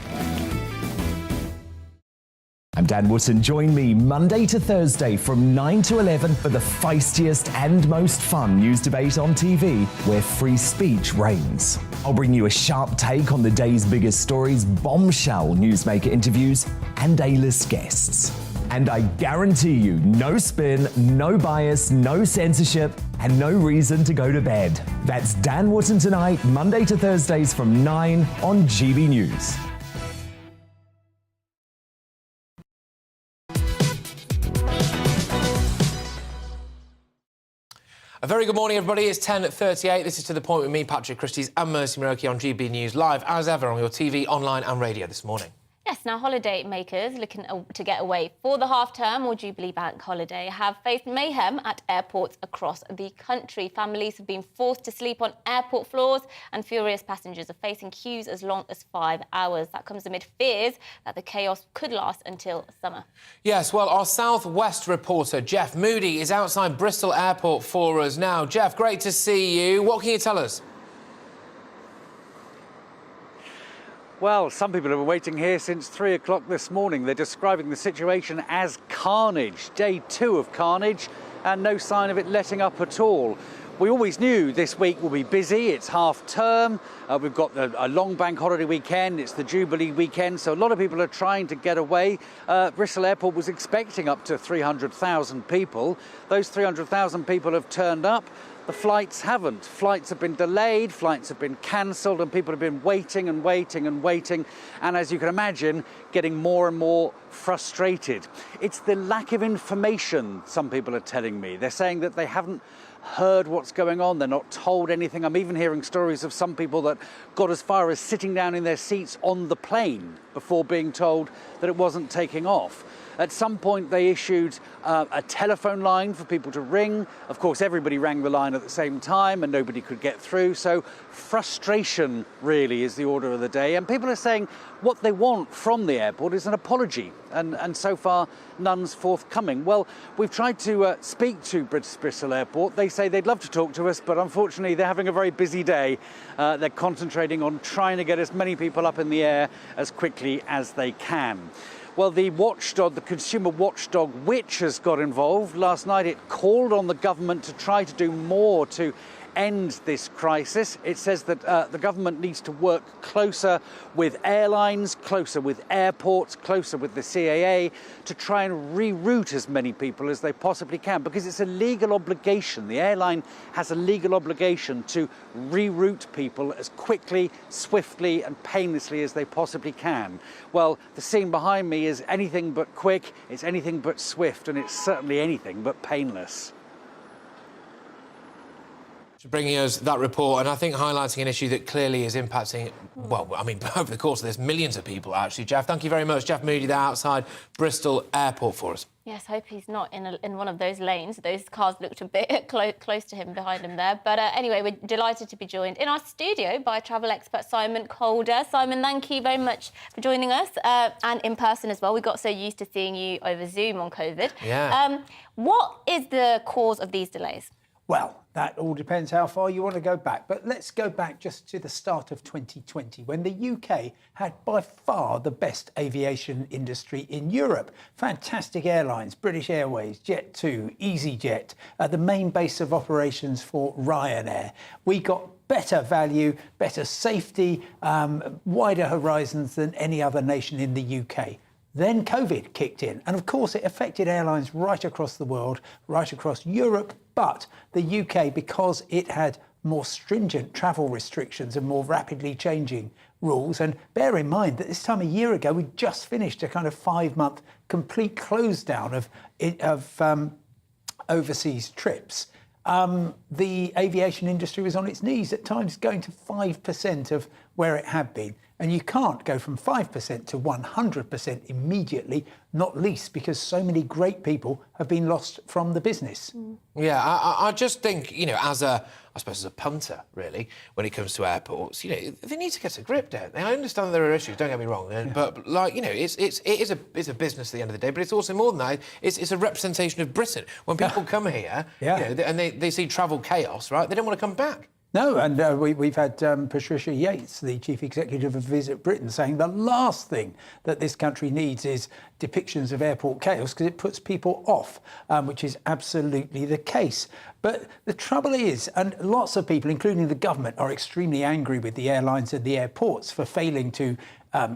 I'm Dan Wootton. Join me Monday to Thursday from 9 to 11 for the feistiest and most fun news debate on TV, where free speech reigns. I'll bring you a sharp take on the day's biggest stories, bombshell newsmaker interviews, and A-list guests. And I guarantee you, no spin, no bias, no censorship, and no reason to go to bed. That's Dan Wootton tonight, Monday to Thursdays from 9 on GB News.
A very good morning, everybody. It's 10:38. This is To The Point with me, Patrick Christys, and Mercy Muroki on GB News, live as ever on your TV, online and radio this morning.
Yes, now holiday makers looking to get away for the half-term or Jubilee Bank holiday have faced mayhem at airports across the country. Families have been forced to sleep on airport floors and furious passengers are facing queues as long as 5 hours. That comes amid fears that the chaos could last until summer.
Yes, well, our South West reporter, Jeff Moody, is outside Bristol Airport for us now. Jeff, great to see you. What can you tell us?
Well, some people have been waiting here since 3 o'clock this morning. They're describing the situation as carnage. Day 2 of carnage and no sign of it letting up at all. We always knew this week will be busy. It's half term. We've got a long bank holiday weekend. It's the Jubilee weekend. So a lot of people are trying to get away. Bristol Airport was expecting up to 300,000 people. Those 300,000 people have turned up. the flights haven't. Flights have been delayed, flights have been cancelled, and people have been waiting and waiting and waiting, and as you can imagine, getting more and more frustrated. It's the lack of information, some people are telling me. They're saying that they haven't heard what's going on, they're not told anything. I'm even hearing stories of some people that got as far as sitting down in their seats on the plane before being told that it wasn't taking off. At some point they issued a telephone line for people to ring. Of course, everybody rang the line at the same time and nobody could get through. So frustration really is the order of the day. And people are saying what they want from the airport is an apology. And so far, none's forthcoming. Well, we've tried to speak to Bristol Airport. They say they'd love to talk to us, but unfortunately they're having a very busy day. They're concentrating on trying to get as many people up in the air as quickly as they can. Well, the watchdog, the consumer watchdog, Which has got involved. Last night it called on the government to try to do more to end this crisis. It says that the government needs to work closer with airlines, closer with airports, closer with the CAA to try and reroute as many people as they possibly can, because it's a legal obligation. The airline has a legal obligation to reroute people as quickly, swiftly and painlessly as they possibly can. Well, the scene behind me is anything but quick, it's anything but swift, and it's certainly anything but painless.
Bringing us that report, and I think highlighting an issue that clearly is impacting, well, I mean, over the course of this, millions of people, actually. Jeff, thank you very much. Jeff Moody there outside Bristol Airport for us.
Yes, hope he's not in one of those lanes. Those cars looked a bit close to him, behind him there. But anyway, we're delighted to be joined in our studio by travel expert Simon Calder. Simon, thank you very much for joining us, and in person as well. We got so used to seeing you over Zoom on COVID.
Yeah.
What is the cause of these delays?
Well, that all depends how far you want to go back. But let's go back just to the start of 2020, when the UK had by far the best aviation industry in Europe. Fantastic airlines, British Airways, Jet2, EasyJet, the main base of operations for Ryanair. We got better value, better safety, wider horizons than any other nation in the UK. Then COVID kicked in, and of course it affected airlines right across the world, right across Europe, but the UK, because it had more stringent travel restrictions and more rapidly changing rules. And bear in mind that this time a year ago, we just finished a kind of 5-month complete close down of overseas trips. The aviation industry was on its knees, at times going to 5% of where it had been. And you can't go from 5% to 100% immediately, not least because so many great people have been lost from the business.
Yeah, I just think, you know, I suppose as a punter, really, when it comes to airports, you know, they need to get a grip, don't they? I understand there are issues, don't get me wrong, but, like, you know, it is a business at the end of the day, but it's also more than that. It's a representation of Britain. When people come here, you know, and they see travel chaos, right, they don't want to come back.
No, and we've had Patricia Yates, the Chief Executive of Visit Britain, saying the last thing that this country needs is depictions of airport chaos, because it puts people off, which is absolutely the case. But the trouble is, and lots of people, including the government, are extremely angry with the airlines and the airports for failing to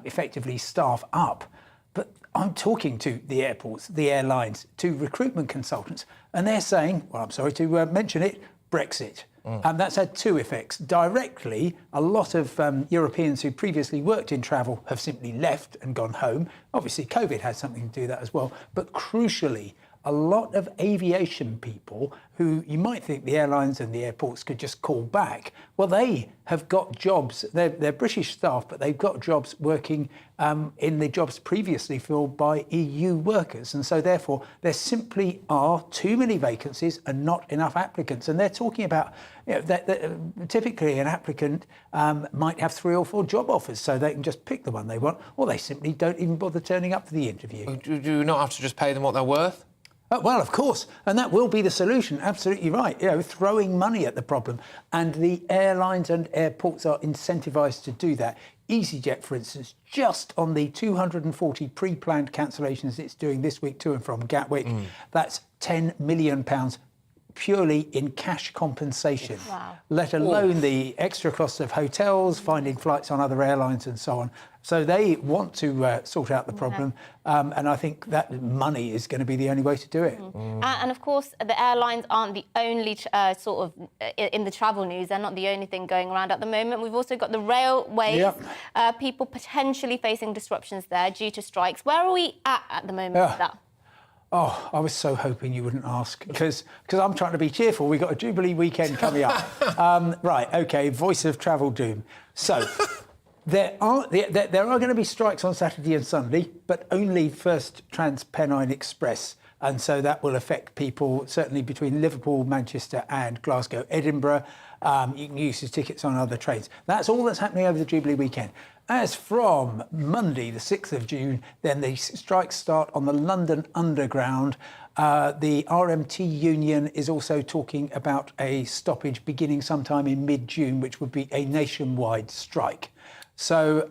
effectively staff up. But I'm talking to the airports, the airlines, to recruitment consultants, and they're saying, well, I'm sorry to mention it, Brexit. And that's had two effects. Directly, a lot of Europeans who previously worked in travel have simply left and gone home. Obviously, COVID had something to do with that as well. But crucially, a lot of aviation people who you might think the airlines and the airports could just call back, well, they have got jobs. They're British staff, but they've got jobs working in the jobs previously filled by EU workers. And so, therefore, there simply are too many vacancies and not enough applicants. And they're talking about, you know, that typically an applicant might have 3 or 4 job offers, so they can just pick the one they want, or they simply don't even bother turning up for the interview.
Do you not have to just pay them what they're worth?
Well, of course, and that will be the solution. Absolutely right. You know, throwing money at the problem, and the airlines and airports are incentivised to do that. EasyJet, for instance, just on the 240 pre-planned cancellations it's doing this week to and from Gatwick, that's £10 million purely in cash compensation,
Wow.
let alone the extra costs of hotels, finding flights on other airlines and so on. So they want to sort out the problem, and I think that money is going to be the only way to do it.
And of course, the airlines aren't the only in the travel news. They're not the only thing going around at the moment. We've also got the railways, people potentially facing disruptions there due to strikes. Where are we at the moment with that?
Oh, I was so hoping you wouldn't ask, because I'm trying to be cheerful. We've got a Jubilee weekend coming up. Right, OK, voice of travel doom. So there are going to be strikes on Saturday and Sunday, but only First Transpennine Express. And so that will affect people, certainly between Liverpool, Manchester and Glasgow, Edinburgh. You can use your tickets on other trains. That's all that's happening over the Jubilee weekend. As from Monday, the 6th of June, then the strikes start on the London Underground. The RMT union is also talking about a stoppage beginning sometime in mid-June, which would be a nationwide strike. So,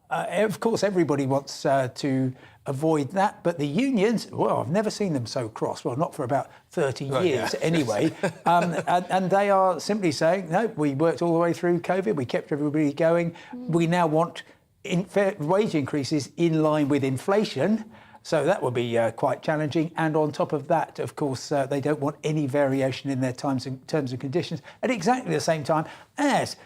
of course, everybody wants to avoid that. But the unions, well, I've never seen them so cross. Well, not for about 30 years anyway. And they are simply saying, no, we worked all the way through COVID. We kept everybody going. We now want wage increases in line with inflation. So that will be quite challenging. And on top of that, of course, they don't want any variation in their terms and conditions at exactly the same time as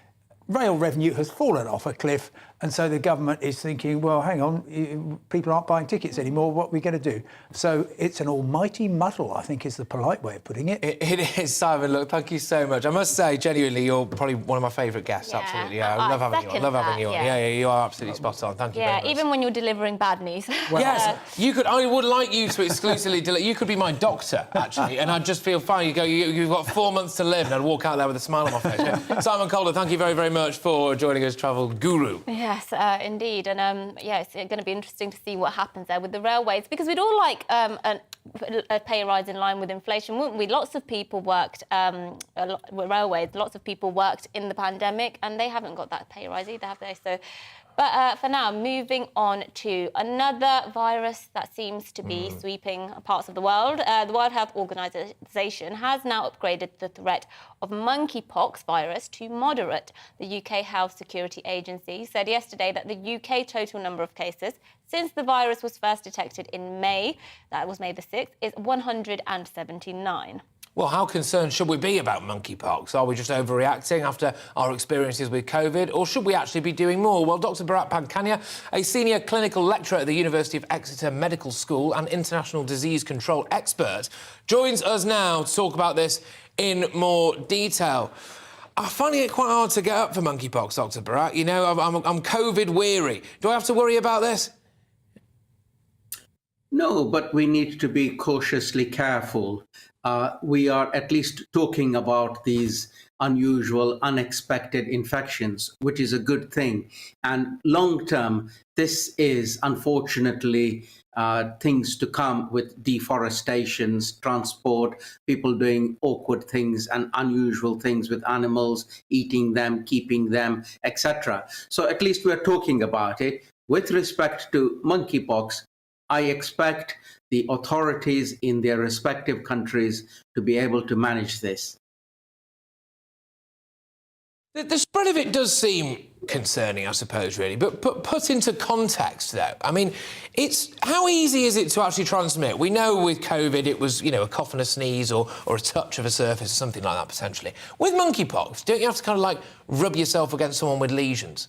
rail revenue has fallen off a cliff, and so the government is thinking, well, hang on, people aren't buying tickets anymore, what are we going to do? So it's an almighty muddle, I think is the polite way of putting it.
It is, Simon. Look, thank you so much. I must say, genuinely, you're probably one of my favourite guests, absolutely. Yeah, I love having you on. Love having you on. Yeah, you are absolutely spot on. Thank you very much.
Even when you're delivering bad news.
Well, yes, I would like you to exclusively you could be my doctor, actually, and I'd just feel fine. You've got 4 months to live, and I'd walk out there with a smile on my face. Yeah. Simon Calder, thank you very, very much for joining us, Travel Guru.
Yes, indeed. And it's going to be interesting to see what happens there with the railways, because we'd all like a pay rise in line with inflation, wouldn't we? Lots of people worked with railways. Lots of people worked in the pandemic, and they haven't got that pay rise either, have they? So. But for now, moving on to another virus that seems to be sweeping parts of the world. The World Health Organization has now upgraded the threat of monkeypox virus to moderate. The UK Health Security Agency said yesterday that the UK total number of cases since the virus was first detected in May, that was May the 6th, is 179.
Well, how concerned should we be about monkeypox? Are we just overreacting after our experiences with COVID, or should we actually be doing more? Well, Dr. Bharat Padkania, a senior clinical lecturer at the University of Exeter Medical School and international disease control expert, joins us now to talk about this in more detail. I'm finding it quite hard to get up for monkeypox, Dr. Bharat. You know, I'm COVID weary. Do I have to worry about this?
No, but we need to be cautiously careful. We are at least talking about these unusual, unexpected infections, which is a good thing. And long term, this is unfortunately things to come with deforestations, transport, people doing awkward things and unusual things with animals, eating them, keeping them, etc. So at least we're talking about it. With respect to monkeypox, I expect the authorities in their respective countries to be able to manage this.
The spread of it does seem concerning, I suppose, really. But put into context, though, I mean, how easy is it to actually transmit? We know with COVID it was, a cough and a sneeze or a touch of a surface or something like that, potentially. With monkeypox, don't you have to kind of rub yourself against someone with lesions?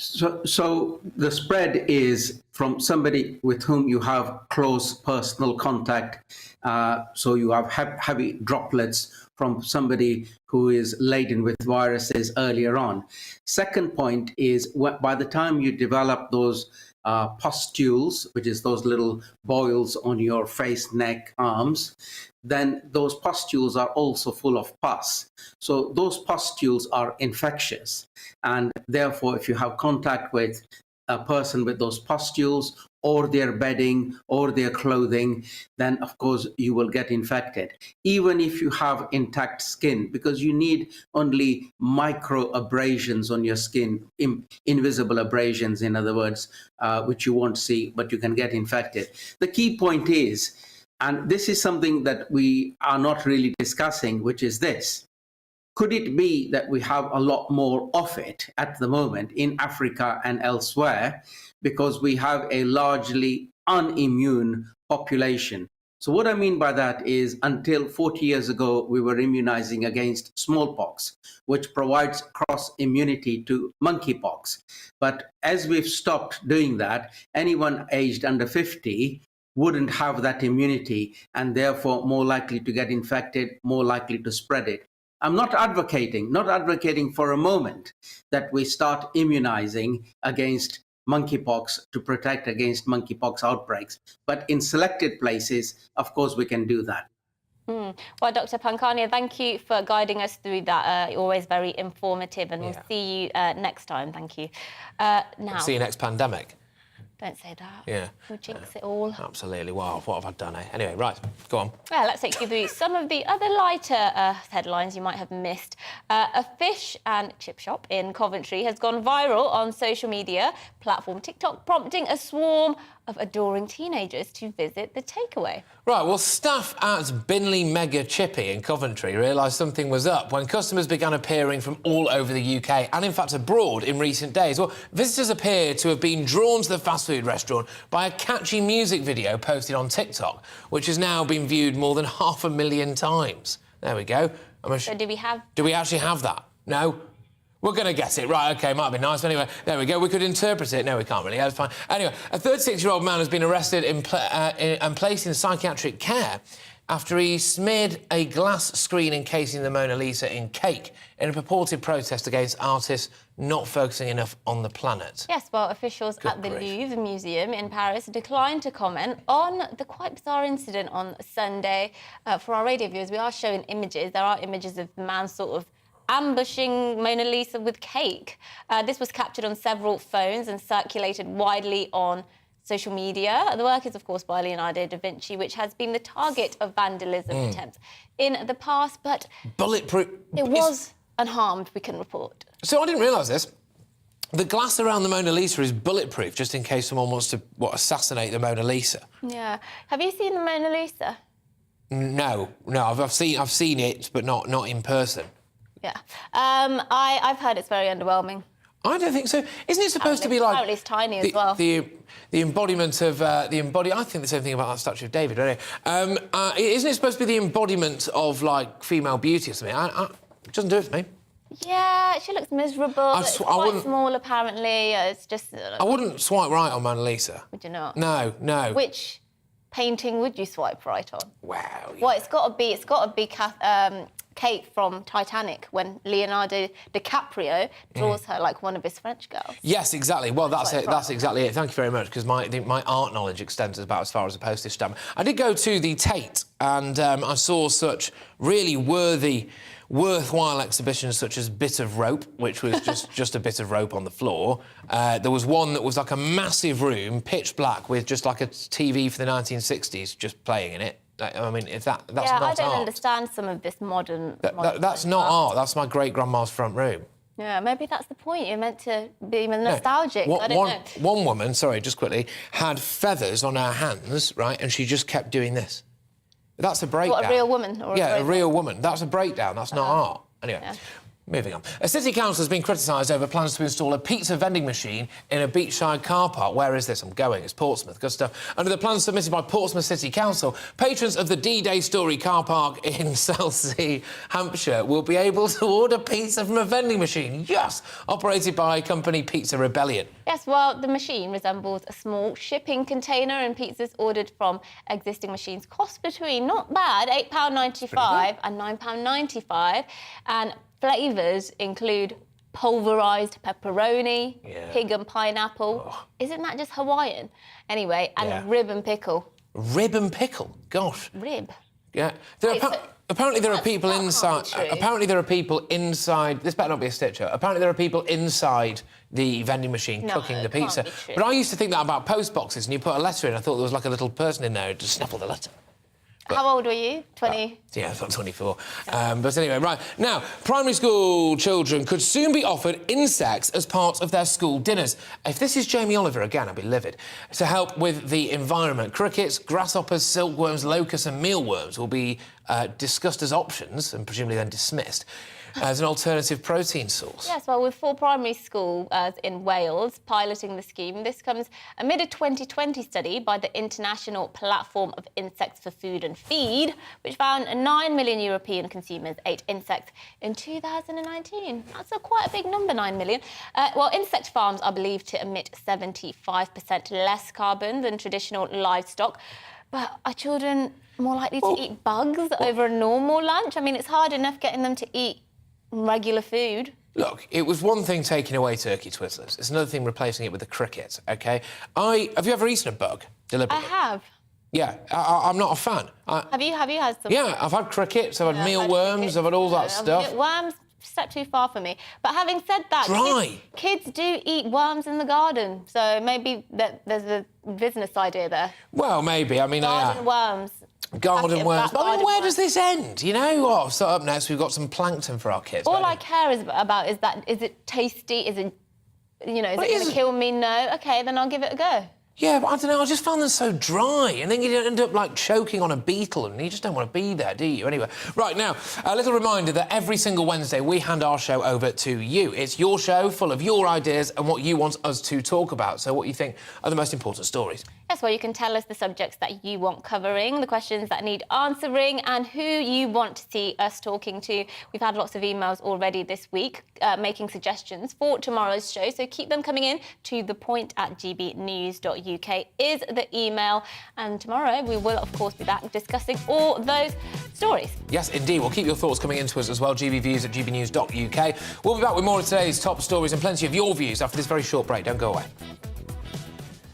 So the spread is from somebody with whom you have close personal contact. So you have heavy droplets from somebody who is laden with viruses earlier on. Second point is by the time you develop those pustules, which is those little boils on your face, neck, arms, then those pustules are also full of pus. So those pustules are infectious. And therefore, if you have contact with a person with those pustules or their bedding or their clothing, then of course you will get infected. Even if you have intact skin, because you need only micro abrasions on your skin, invisible abrasions, in other words, which you won't see, but you can get infected. The key point is And this is something that we are not really discussing, which is this. Could it be that we have a lot more of it at the moment in Africa and elsewhere because we have a largely unimmune population? So what I mean by that is until 40 years ago, we were immunizing against smallpox, which provides cross immunity to monkeypox. But as we've stopped doing that, anyone aged under 50 wouldn't have that immunity and therefore more likely to get infected, more likely to spread it. I'm not advocating for a moment that we start immunizing against monkeypox to protect against monkeypox outbreaks. But in selected places, of course, we can do that.
Well, Dr. Pankania, thank you for guiding us through that. Always very informative, and we'll see you next time. Thank you. Now,
See you next pandemic.
Don't say that.
Yeah.
We'll jinx it all.
Absolutely. Wow, what have I done, eh? Anyway, right, go on.
Well, let's take you through some of the other lighter headlines you might have missed. A fish and chip shop in Coventry has gone viral on social media platform TikTok, prompting a swarm of adoring teenagers to visit the takeaway.
Right, well, staff at Binley Mega Chippy in Coventry realised something was up when customers began appearing from all over the UK and, in fact, abroad in recent days. Well, visitors appear to have been drawn to the fast food restaurant by a catchy music video posted on TikTok, which has now been viewed more than 500,000 times. There we go.
So do
we actually have that? No? We're going to get it. Right, OK, might be nice. But anyway, there we go. We could interpret it. No, we can't really. That's fine. Anyway, a 36-year-old man has been arrested and placed in psychiatric care after he smeared a glass screen encasing the Mona Lisa in cake in a purported protest against artists not focusing enough on the planet.
Yes, well, officials at the Louvre Museum in Paris declined to comment on the quite bizarre incident on Sunday. For our radio viewers, we are showing images. There are images of the man sort of ambushing Mona Lisa with cake. This was captured on several phones and circulated widely on social media. The work is, of course, by Leonardo da Vinci, which has been the target of vandalism attempts in the past, but
bulletproof.
It was unharmed, we can report.
So I didn't realise this. The glass around the Mona Lisa is bulletproof, just in case someone wants to, assassinate the Mona Lisa.
Yeah. Have you seen the Mona Lisa?
No, I've seen it, but not in person.
Yeah. I've heard it's very underwhelming.
I don't think so. Isn't it supposed to be like...
Apparently it's tiny as well.
The embodiment of... I think the same thing about that statue of David, don't I? Isn't it supposed to be the embodiment of, like, female beauty or something? It doesn't do it to me.
Yeah, she looks miserable. It's quite small, apparently. It's just...
I wouldn't swipe right on Mona Lisa.
Would you not?
No.
Which painting would you swipe right on?
Wow.
Well, it's got to be Kate from Titanic when Leonardo DiCaprio draws her like one of his French girls.
Yes, exactly. Well, that's it. That's exactly it. Thank you very much, because my art knowledge extends about as far as a postage stamp. I did go to the Tate, and I saw such really worthwhile exhibitions such as Bit of Rope, which was just a bit of rope on the floor. There was one that was like a massive room, pitch black, with just like a TV for the 1960s just playing in it. I mean, if that's not art.
I don't understand some of this modern...
That's not art. That's my great-grandma's front room.
Yeah, maybe that's the point. You're meant to be nostalgic. I don't know.
One woman, sorry, just quickly, had feathers on her hands, right, and she just kept doing this. That's a breakdown.
What, a real woman? Or
a real woman. That's a breakdown. That's not art. Anyway. Yeah. Moving on. A city council has been criticised over plans to install a pizza vending machine in a beachside car park. Where is this? I'm going. It's Portsmouth. Good stuff. Under the plans submitted by Portsmouth City Council, patrons of the D-Day Story car park in Southsea, Hampshire, will be able to order pizza from a vending machine. Yes! Operated by company Pizza Rebellion.
Yes, well, the machine resembles a small shipping container, and pizzas ordered from existing machines cost between, not bad, £8.95 and £9.95. And flavours include pulverised pepperoni, pig and pineapple. Oh. Isn't that just Hawaiian? Anyway, and rib and pickle.
Rib and pickle? Gosh.
Rib?
Yeah. Apparently there are people inside... Apparently there are people inside... This better not be a stitcher. Apparently there are people inside the vending machine cooking the pizza. But I used to think that about post boxes, and you put a letter in. I thought there was like a little person in there to snuffle the letter.
How old were you? 20?
Yeah, it's not 24. But anyway, right. Now, primary school children could soon be offered insects as part of their school dinners. If this is Jamie Oliver again, I'd be livid. To help with the environment, crickets, grasshoppers, silkworms, locusts and mealworms will be discussed as options and presumably then dismissed as an alternative protein source.
Yes, well, with 4 primary schools in Wales piloting the scheme, this comes amid a 2020 study by the International Platform of Insects for Food and Feed, which found 9 million European consumers ate insects in 2019. That's quite a big number, 9 million. Well, insect farms are believed to emit 75% less carbon than traditional livestock. But are children more likely to eat bugs over a normal lunch? I mean, it's hard enough getting them to eat regular food.
Look, it was one thing taking away turkey twizzlers. It's another thing replacing it with the cricket, OK? Have you ever eaten a bug deliberately?
I have.
Yeah, I'm not a fan.
Have you had some?
Yeah, I've had crickets, I've had mealworms, I've had all that stuff.
Worms, step too far for me. But having said that, kids do eat worms in the garden, so maybe there's a business idea there.
Well, maybe. I mean,
garden worms.
Garden worms. But I mean, where does this end? You know what? So up next, we've got some plankton for our kids.
All I care about is it tasty? Is it, you know, is it going to kill me? No. OK, then I'll give it a go.
Yeah, but I don't know, I just found them so dry, and then you end up, like, choking on a beetle, and you just don't want to be there, do you? Anyway, right, now, a little reminder that every single Wednesday we hand our show over to you. It's your show, full of your ideas and what you want us to talk about, so what you think are the most important stories.
Yes, well, you can tell us the subjects that you want covering, the questions that need answering, and who you want to see us talking to. We've had lots of emails already this week making suggestions for tomorrow's show, so keep them coming in to thepoint@gbnews.uk is the email. And tomorrow we will, of course, be back discussing all those stories.
Yes, indeed. We'll keep your thoughts coming into us as well, gbviews@gbnews.uk. We'll be back with more of today's top stories and plenty of your views after this very short break. Don't go away.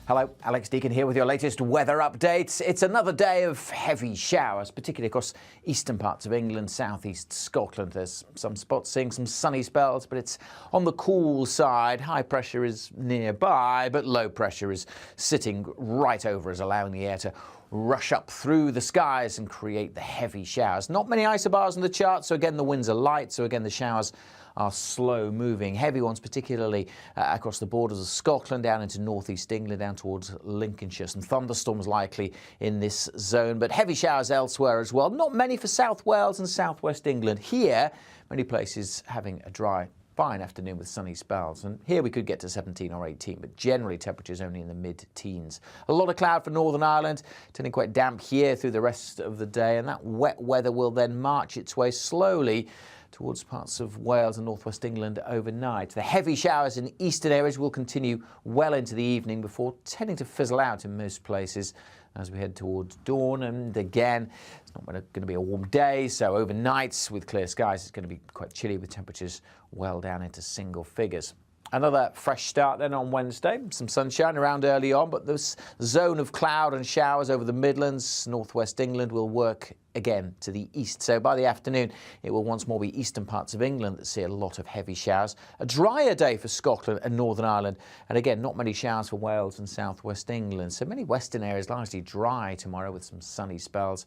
Hello, Alex Deakin here with your latest weather updates. It's another day of heavy showers, particularly across eastern parts of England, southeast Scotland. There's some spots seeing some sunny spells, but it's on the cool side. High pressure is nearby, but low pressure is sitting right over us, allowing the air to rush up through the skies and create the heavy showers. Not many isobars on the chart, so again the winds are light, so again the showers are slow moving. Heavy ones particularly across the borders of Scotland, down into northeast England, down towards Lincolnshire. Some thunderstorms likely in this zone, but heavy showers elsewhere as well. Not many for South Wales and southwest England. Here, many places having a dry, fine afternoon with sunny spells, and here we could get to 17 or 18, but generally temperatures only in the mid-teens. A lot of cloud for Northern Ireland, turning quite damp here through the rest of the day, and that wet weather will then march its way slowly towards parts of Wales and northwest England overnight. The heavy showers in eastern areas will continue well into the evening before tending to fizzle out in most places as we head towards dawn. And again, it's not going to be a warm day, so overnight with clear skies it's going to be quite chilly with temperatures well down into single figures. Another fresh start then on Wednesday. Some sunshine around early on, but this zone of cloud and showers over the Midlands, northwest England will work again to the east. So by the afternoon, it will once more be eastern parts of England that see a lot of heavy showers. A drier day for Scotland and Northern Ireland. And again, not many showers for Wales and southwest England. So many western areas largely dry tomorrow with some sunny spells.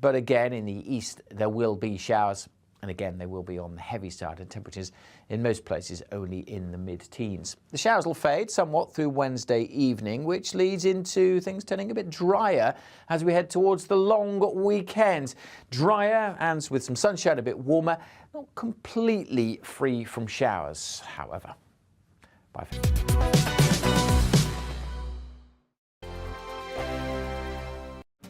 But again, in the east, there will be showers. And again, they will be on the heavy side, and temperatures in most places only in the mid-teens. The showers will fade somewhat through Wednesday evening, which leads into things turning a bit drier as we head towards the long weekend. Drier and with some sunshine, a bit warmer, not completely free from showers, however. Bye for now.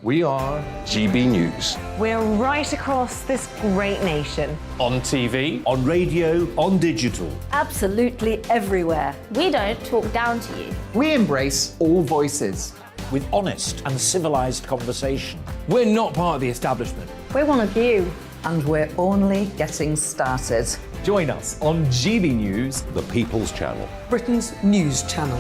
We are GB News.
We're right across this great nation.
On TV, on radio, on digital.
Absolutely everywhere.
We don't talk down to you.
We embrace all voices.
With honest and civilised conversation.
We're not part of the establishment.
We're one of you.
And we're only getting started.
Join us on GB News,
the People's Channel.
Britain's news channel.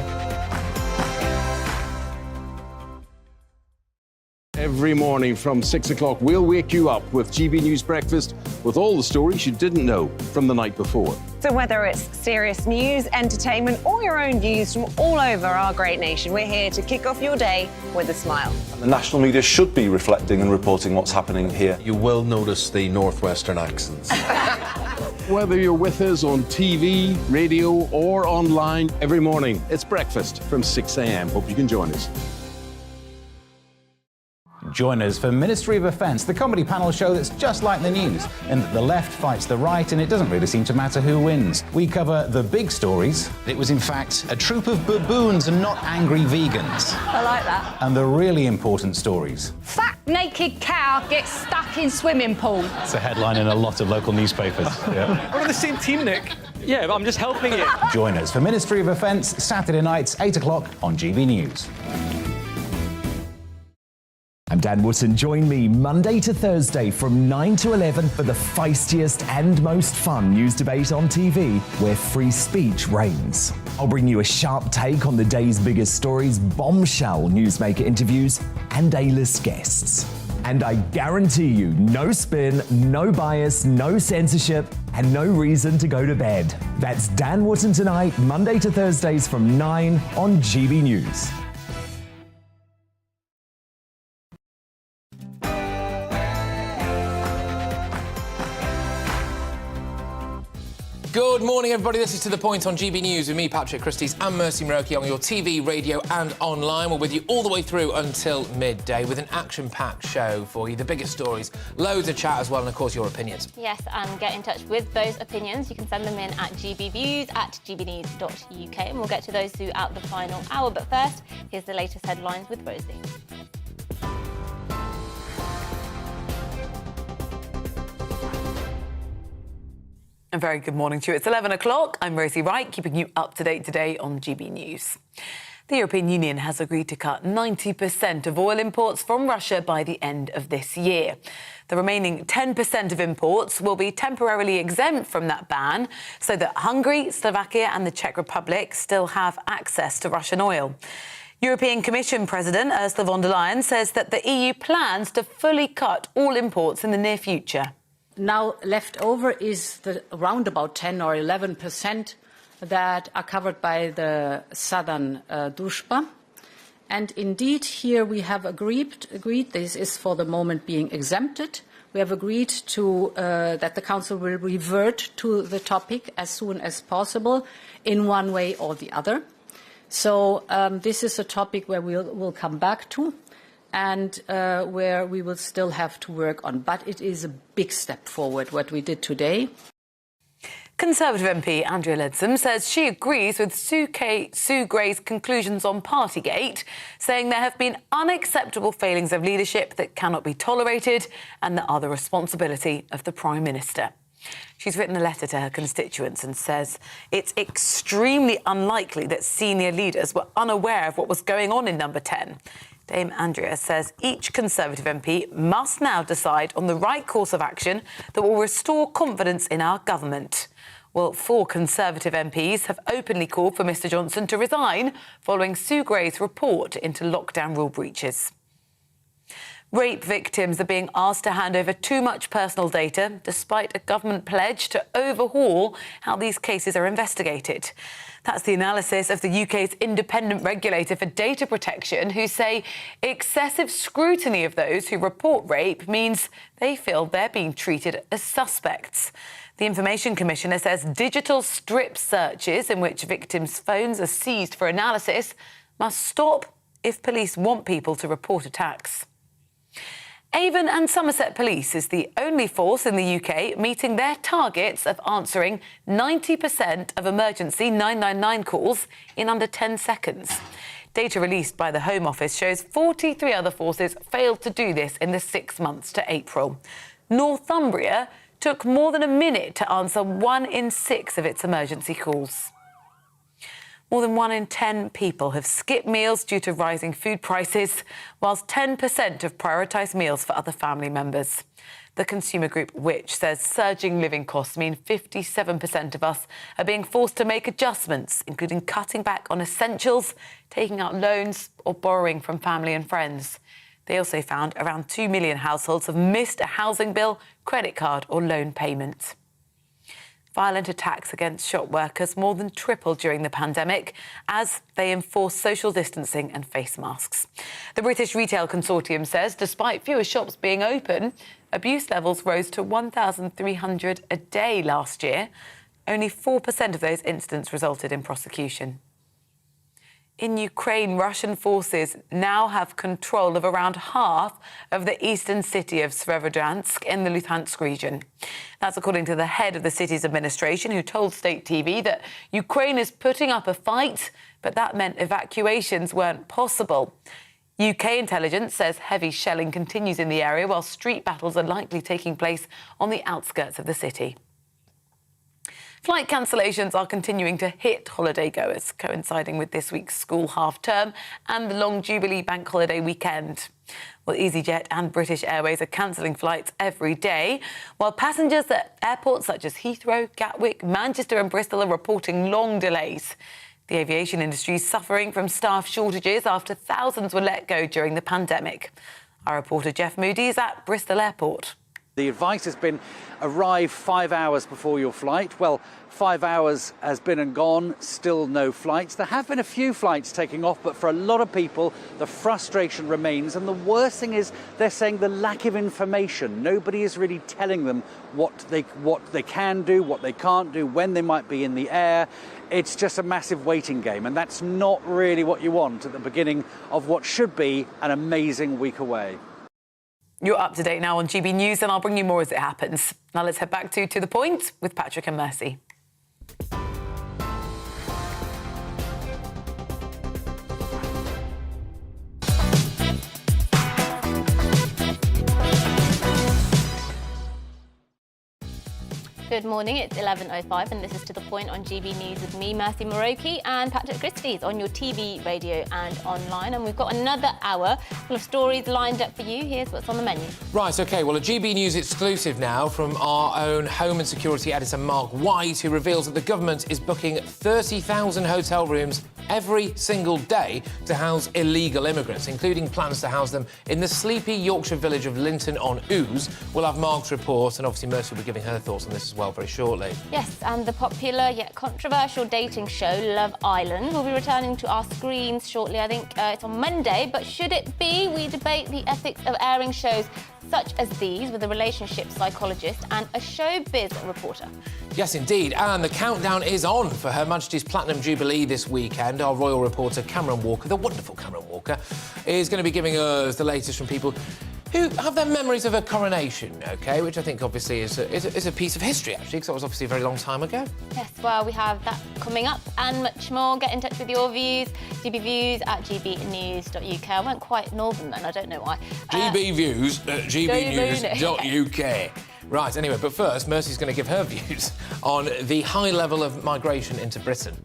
Every morning from 6 o'clock, we'll wake you up with GB News Breakfast with all the stories you didn't know from the night before.
So whether it's serious news, entertainment, or your own views from all over our great nation, we're here to kick off your day with a smile.
The national media should be reflecting and reporting what's happening here.
You will notice the northwestern accents.
Whether you're with us on TV, radio, or online, every morning, it's breakfast from 6 a.m. Hope you can join us.
Join us for Ministry of Offence, the comedy panel show that's just like the news, in that the left fights the right and it doesn't really seem to matter who wins. We cover the big stories. It was in fact a troop of baboons and not angry vegans.
I like that.
And the really important stories.
Fat naked cow gets stuck in swimming pool.
It's a headline in a lot of local newspapers. Yeah.
We're on the same team, Nick. Yeah, but I'm just helping you.
Join us for Ministry of Offence, Saturday nights, 8 o'clock on GB News.
I'm Dan Wootton. Join me Monday to Thursday from 9 to 11 for the feistiest and most fun news debate on TV, where free speech reigns. I'll bring you a sharp take on the day's biggest stories, bombshell newsmaker interviews, and A-list guests. And I guarantee you, no spin, no bias, no censorship, and no reason to go to bed. That's Dan Wootton tonight, Monday to Thursdays from 9 on GB News.
Good morning, everybody. This is To The Point on GB News with me, Patrick Christys, and Mercy Muroki on your TV, radio and online. We're with you all the way through until midday with an action-packed show for you. The biggest stories, loads of chat as well, and, of course, your opinions.
Yes, and get in touch with those opinions. You can send them in at gbviews@gbnews.uk, and we'll get to those throughout the final hour. But first, here's the latest headlines with Rosie.
A very good morning to you. It's 11 o'clock. I'm Rosie Wright, keeping you up to date today on GB News. The European Union has agreed to cut 90% of oil imports from Russia by the end of this year. The remaining 10% of imports will be temporarily exempt from that ban so that Hungary, Slovakia and the Czech Republic still have access to Russian oil. European Commission President Ursula von der Leyen says that the EU plans to fully cut all imports in the near future.
Now left over is the around about 10 or 11% that are covered by the southern družba. And indeed, here we have agreed this is for the moment being exempted. We have agreed to that the Council will revert to the topic as soon as possible in one way or the other. So this is a topic where we'll come back to, and where we will still have to work on. But it is a big step forward, what we did today.
Conservative MP Andrea Leadsom says she agrees with Sue Gray's conclusions on Partygate, saying there have been unacceptable failings of leadership that cannot be tolerated and that are the responsibility of the Prime Minister. She's written a letter to her constituents and says it's extremely unlikely that senior leaders were unaware of what was going on in Number 10. Dame Andrea says each Conservative MP must now decide on the right course of action that will restore confidence in our government. Well, 4 Conservative MPs have openly called for Mr Johnson to resign following Sue Gray's report into lockdown rule breaches. Rape victims are being asked to hand over too much personal data, despite a government pledge to overhaul how these cases are investigated. That's the analysis of the UK's independent regulator for data protection, who say excessive scrutiny of those who report rape means they feel they're being treated as suspects. The Information Commissioner says digital strip searches in which victims' phones are seized for analysis must stop if police want people to report attacks. Avon and Somerset Police is the only force in the UK meeting their targets of answering 90% of emergency 999 calls in under 10 seconds. Data released by the Home Office shows 43 other forces failed to do this in the 6 months to April. Northumbria took more than a minute to answer 1 in 6 of its emergency calls. More than 1 in 10 people have skipped meals due to rising food prices, whilst 10% have prioritised meals for other family members. The consumer group Which says surging living costs mean 57% of us are being forced to make adjustments, including cutting back on essentials, taking out loans or borrowing from family and friends. They also found around 2 million households have missed a housing bill, credit card or loan payment. Violent attacks against shop workers more than tripled during the pandemic as they enforce social distancing and face masks. The British Retail Consortium says despite fewer shops being open, abuse levels rose to 1,300 a day last year. Only 4% of those incidents resulted in prosecution. In Ukraine, Russian forces now have control of around half of the eastern city of Severodonetsk in the Luhansk region. That's according to the head of the city's administration, who told state TV that Ukraine is putting up a fight, but that meant evacuations weren't possible. UK intelligence says heavy shelling continues in the area, while street battles are likely taking place on the outskirts of the city. Flight cancellations are continuing to hit holiday-goers, coinciding with this week's school half-term and the long Jubilee bank holiday weekend. Well, EasyJet and British Airways are cancelling flights every day, while passengers at airports such as Heathrow, Gatwick, Manchester and Bristol are reporting long delays. The aviation industry is suffering from staff shortages after thousands were let go during the pandemic. Our reporter Jeff Moody is at Bristol Airport.
The advice has been arrive 5 hours before your flight. Well, 5 hours has been and gone, still no flights. There have been a few flights taking off, but for a lot of people, the frustration remains. And the worst thing is they're saying the lack of information. Nobody is really telling them what they can do, what they can't do, when they might be in the air. It's just a massive waiting game, and that's not really what you want at the beginning of what should be an amazing week away.
You're up to date now on GB News, and I'll bring you more as it happens. Now let's head back to The Point with Patrick and Mercy.
Good morning, it's 11:05 and this is To The Point on GB News with me, Mercy Moroki, and Patrick Christie's on your TV, radio and online. And we've got another hour full of stories lined up for you. Here's what's on the menu.
Right, OK, well, a GB News exclusive now from our own Home and Security editor, Mark White, who reveals that the government is booking 30,000 hotel rooms every single day to house illegal immigrants, including plans to house them in the sleepy Yorkshire village of Linton-on-Ouse. We'll have Mark's report, and obviously Mercy will be giving her thoughts on this as well very shortly.
Yes, and the popular yet controversial dating show Love Island will be returning to our screens shortly. I think it's on Monday, but should it be? We debate the ethics of airing shows such as these with a relationship psychologist and a showbiz reporter.
Yes, indeed. And the countdown is on for Her Majesty's Platinum Jubilee this weekend. Our royal reporter, Cameron Walker, the wonderful Cameron Walker, is going to be giving us the latest from people who have their memories of her coronation, OK, which I think obviously is a piece of history, actually, because that was obviously a very long time ago.
Yes, well, we have that coming up and much more. Get in touch with your views, gbviews@gbnews.uk. I went quite northern then, I don't know why.
gbviews@gbnews.uk. Right, anyway, but first, Mercy's going to give her views on the high level of migration into Britain.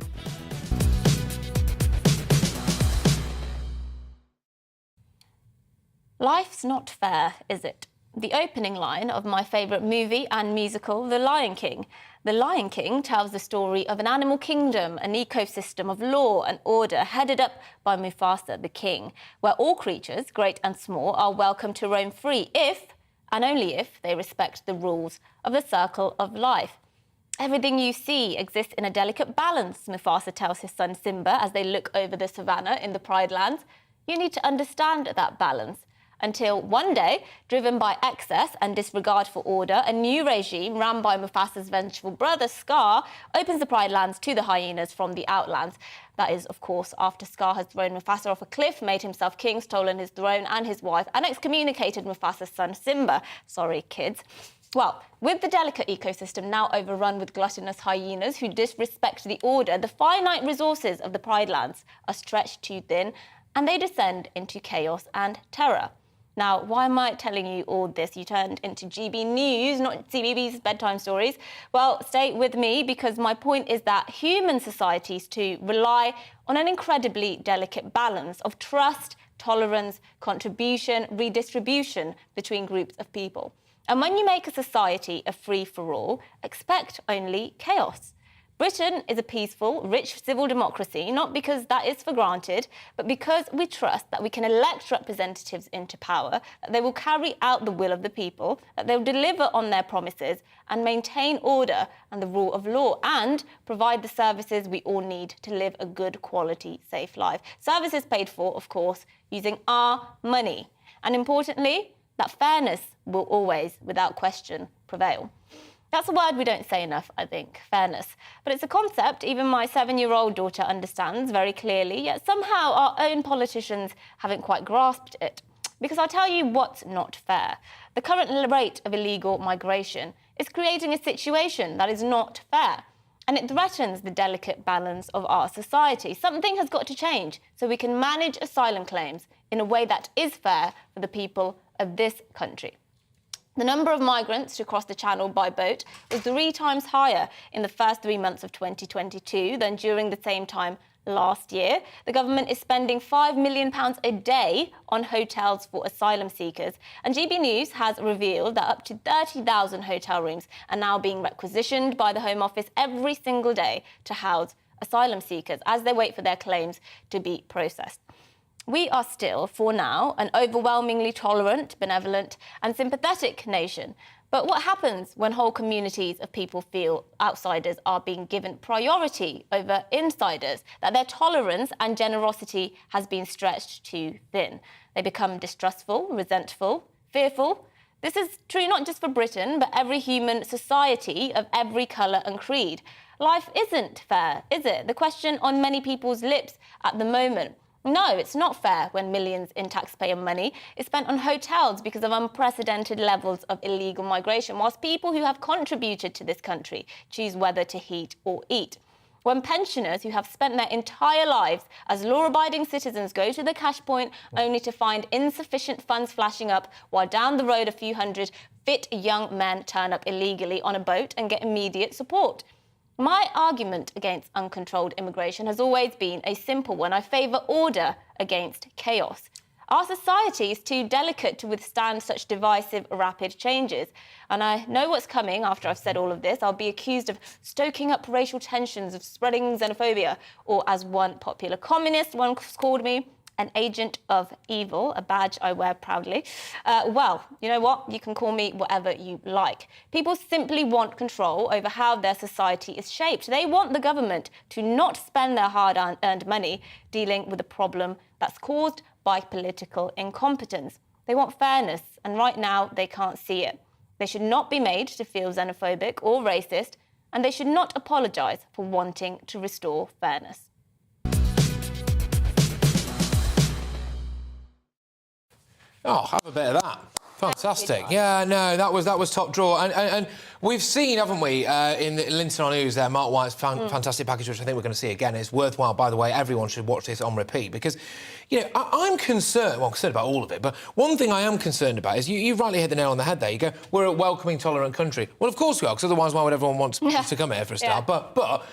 Life's not fair, is it? The opening line of my favourite movie and musical, The Lion King. The Lion King tells the story of an animal kingdom, an ecosystem of law and order headed up by Mufasa, the king, where all creatures, great and small, are welcome to roam free if, and only if, they respect the rules of the circle of life. Everything you see exists in a delicate balance, Mufasa tells his son Simba as they look over the savannah in the Pride Lands. You need to understand that balance. Until one day, driven by excess and disregard for order, a new regime run by Mufasa's vengeful brother, Scar, opens the Pride Lands to the hyenas from the Outlands. That is, of course, after Scar has thrown Mufasa off a cliff, made himself king, stolen his throne and his wife, and excommunicated Mufasa's son, Simba. Sorry, kids. Well, with the delicate ecosystem now overrun with gluttonous hyenas who disrespect the order, the finite resources of the Pride Lands are stretched too thin, and they descend into chaos and terror. Now, why am I telling you all this? You turned into GB News, not CBBC's bedtime stories. Well, stay with me, because my point is that human societies too rely on an incredibly delicate balance of trust, tolerance, contribution, redistribution between groups of people. And when you make a society a free-for-all, expect only chaos. Britain is a peaceful, rich civil democracy, not because that is for granted, but because we trust that we can elect representatives into power, that they will carry out the will of the people, that they will deliver on their promises and maintain order and the rule of law and provide the services we all need to live a good quality, safe life. Services paid for, of course, using our money. And importantly, that fairness will always, without question, prevail. That's a word we don't say enough, I think, fairness. But it's a concept even my 7-year-old daughter understands very clearly, yet somehow our own politicians haven't quite grasped it. Because I'll tell you what's not fair. The current rate of illegal migration is creating a situation that is not fair. And it threatens the delicate balance of our society. Something has got to change so we can manage asylum claims in a way that is fair for the people of this country. The number of migrants to cross the Channel by boat was 3 times higher in the first 3 months of 2022 than during the same time last year. The government is spending £5 million a day on hotels for asylum seekers. And GBNews has revealed that up to 30,000 hotel rooms are now being requisitioned by the Home Office every single day to house asylum seekers as they wait for their claims to be processed. We are still, for now, an overwhelmingly tolerant, benevolent and sympathetic nation. But what happens when whole communities of people feel outsiders are being given priority over insiders, that their tolerance and generosity has been stretched too thin? They become distrustful, resentful, fearful. This is true not just for Britain, but every human society of every colour and creed. Life isn't fair, is it? The question on many people's lips at the moment. No, it's not fair when millions in taxpayer money is spent on hotels because of unprecedented levels of illegal migration, whilst people who have contributed to this country choose whether to heat or eat. When pensioners who have spent their entire lives as law-abiding citizens go to the cash point only to find insufficient funds flashing up, while down the road a few hundred fit young men turn up illegally on a boat and get immediate support. My argument against uncontrolled immigration has always been a simple one. I favour order against chaos. Our society is too delicate to withstand such divisive, rapid changes. And I know what's coming after I've said all of this. I'll be accused of stoking up racial tensions, of spreading xenophobia, or as one popular communist once called me, an agent of evil, a badge I wear proudly. Well, you know what? You can call me whatever you like. People simply want control over how their society is shaped. They want the government to not spend their hard-earned money dealing with a problem that's caused by political incompetence. They want fairness, and right now they can't see it. They should not be made to feel xenophobic or racist, and they should not apologise for wanting to restore fairness.
Oh, have a bit of that. Fantastic. Yeah, no, that was top drawer. And we've seen, haven't we, in Linton on News there, Mark White's fantastic package, which I think we're going to see again. It's worthwhile, by the way. Everyone should watch this on repeat because, you know, I'm concerned about all of it, but one thing I am concerned about is you rightly hit the nail on the head there. You go, we're a welcoming, tolerant country. Well, of course we are, because otherwise why would everyone want to come here for a start? Yeah. But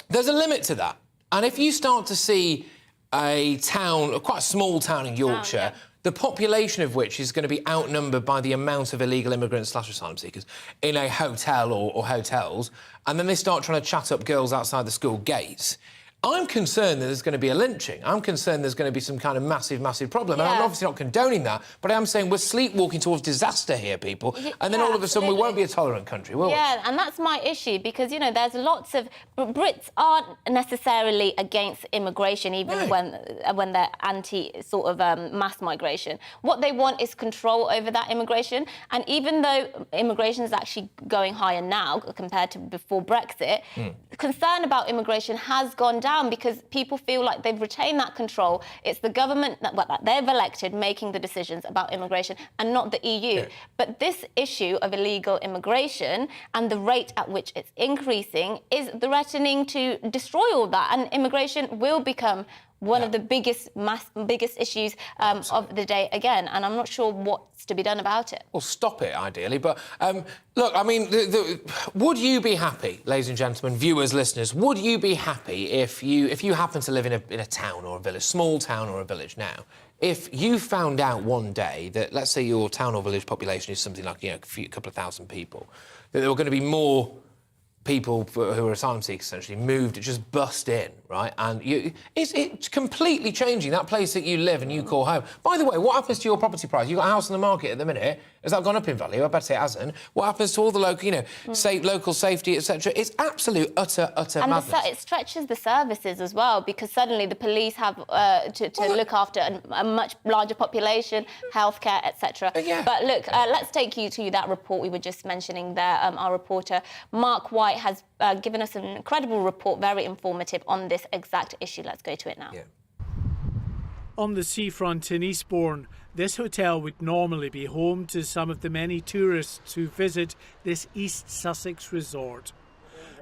there's a limit to that. And if you start to see a town, quite a small town in Yorkshire, the population of which is going to be outnumbered by the amount of illegal immigrants / asylum seekers in a hotel or hotels, and then they start trying to chat up girls outside the school gates. I'm concerned that there's going to be a lynching. I'm concerned there's going to be some kind of massive, massive problem. And I'm obviously not condoning that, but I am saying we're sleepwalking towards disaster here, people. And then all of a sudden we won't be a tolerant country, will we?
Yeah, and that's my issue because, you know, there's lots of... Brits aren't necessarily against immigration, even when they're anti sort of mass migration. What they want is control over that immigration. And even though immigration is actually going higher now compared to before Brexit, concern about immigration has gone down because people feel like they've retained that control. It's the government that they've elected making the decisions about immigration and not the EU. Yeah. But this issue of illegal immigration and the rate at which it's increasing is threatening to destroy all that, and immigration will become one of the biggest issues of the day again, and I'm not sure what's to be done about it.
Well, stop it, ideally. But, look, I mean, would you be happy, ladies and gentlemen, viewers, listeners, would you be happy if you happen to live in a town or a village, small town or a village now, if you found out one day that, let's say your town or village population is something like, you know, a couple of thousand people, that there were going to be more people who are asylum seekers essentially moved, just bust in, right? And it's completely changing that place that you live and you call home. By the way, what happens to your property price? You've got a house on the market at the minute. Has that gone up in value? I better say it hasn't. What happens to all the local, local safety, etc.? It's absolute, utter
and
madness.
It stretches the services as well, because suddenly the police have to look after a much larger population, healthcare, etc. But look, let's take you to that report we were just mentioning there. Our reporter, Mark White, has given us an incredible report, very informative on this exact issue. Let's go to it now.
On the seafront in Eastbourne, this hotel would normally be home to some of the many tourists who visit this East Sussex resort.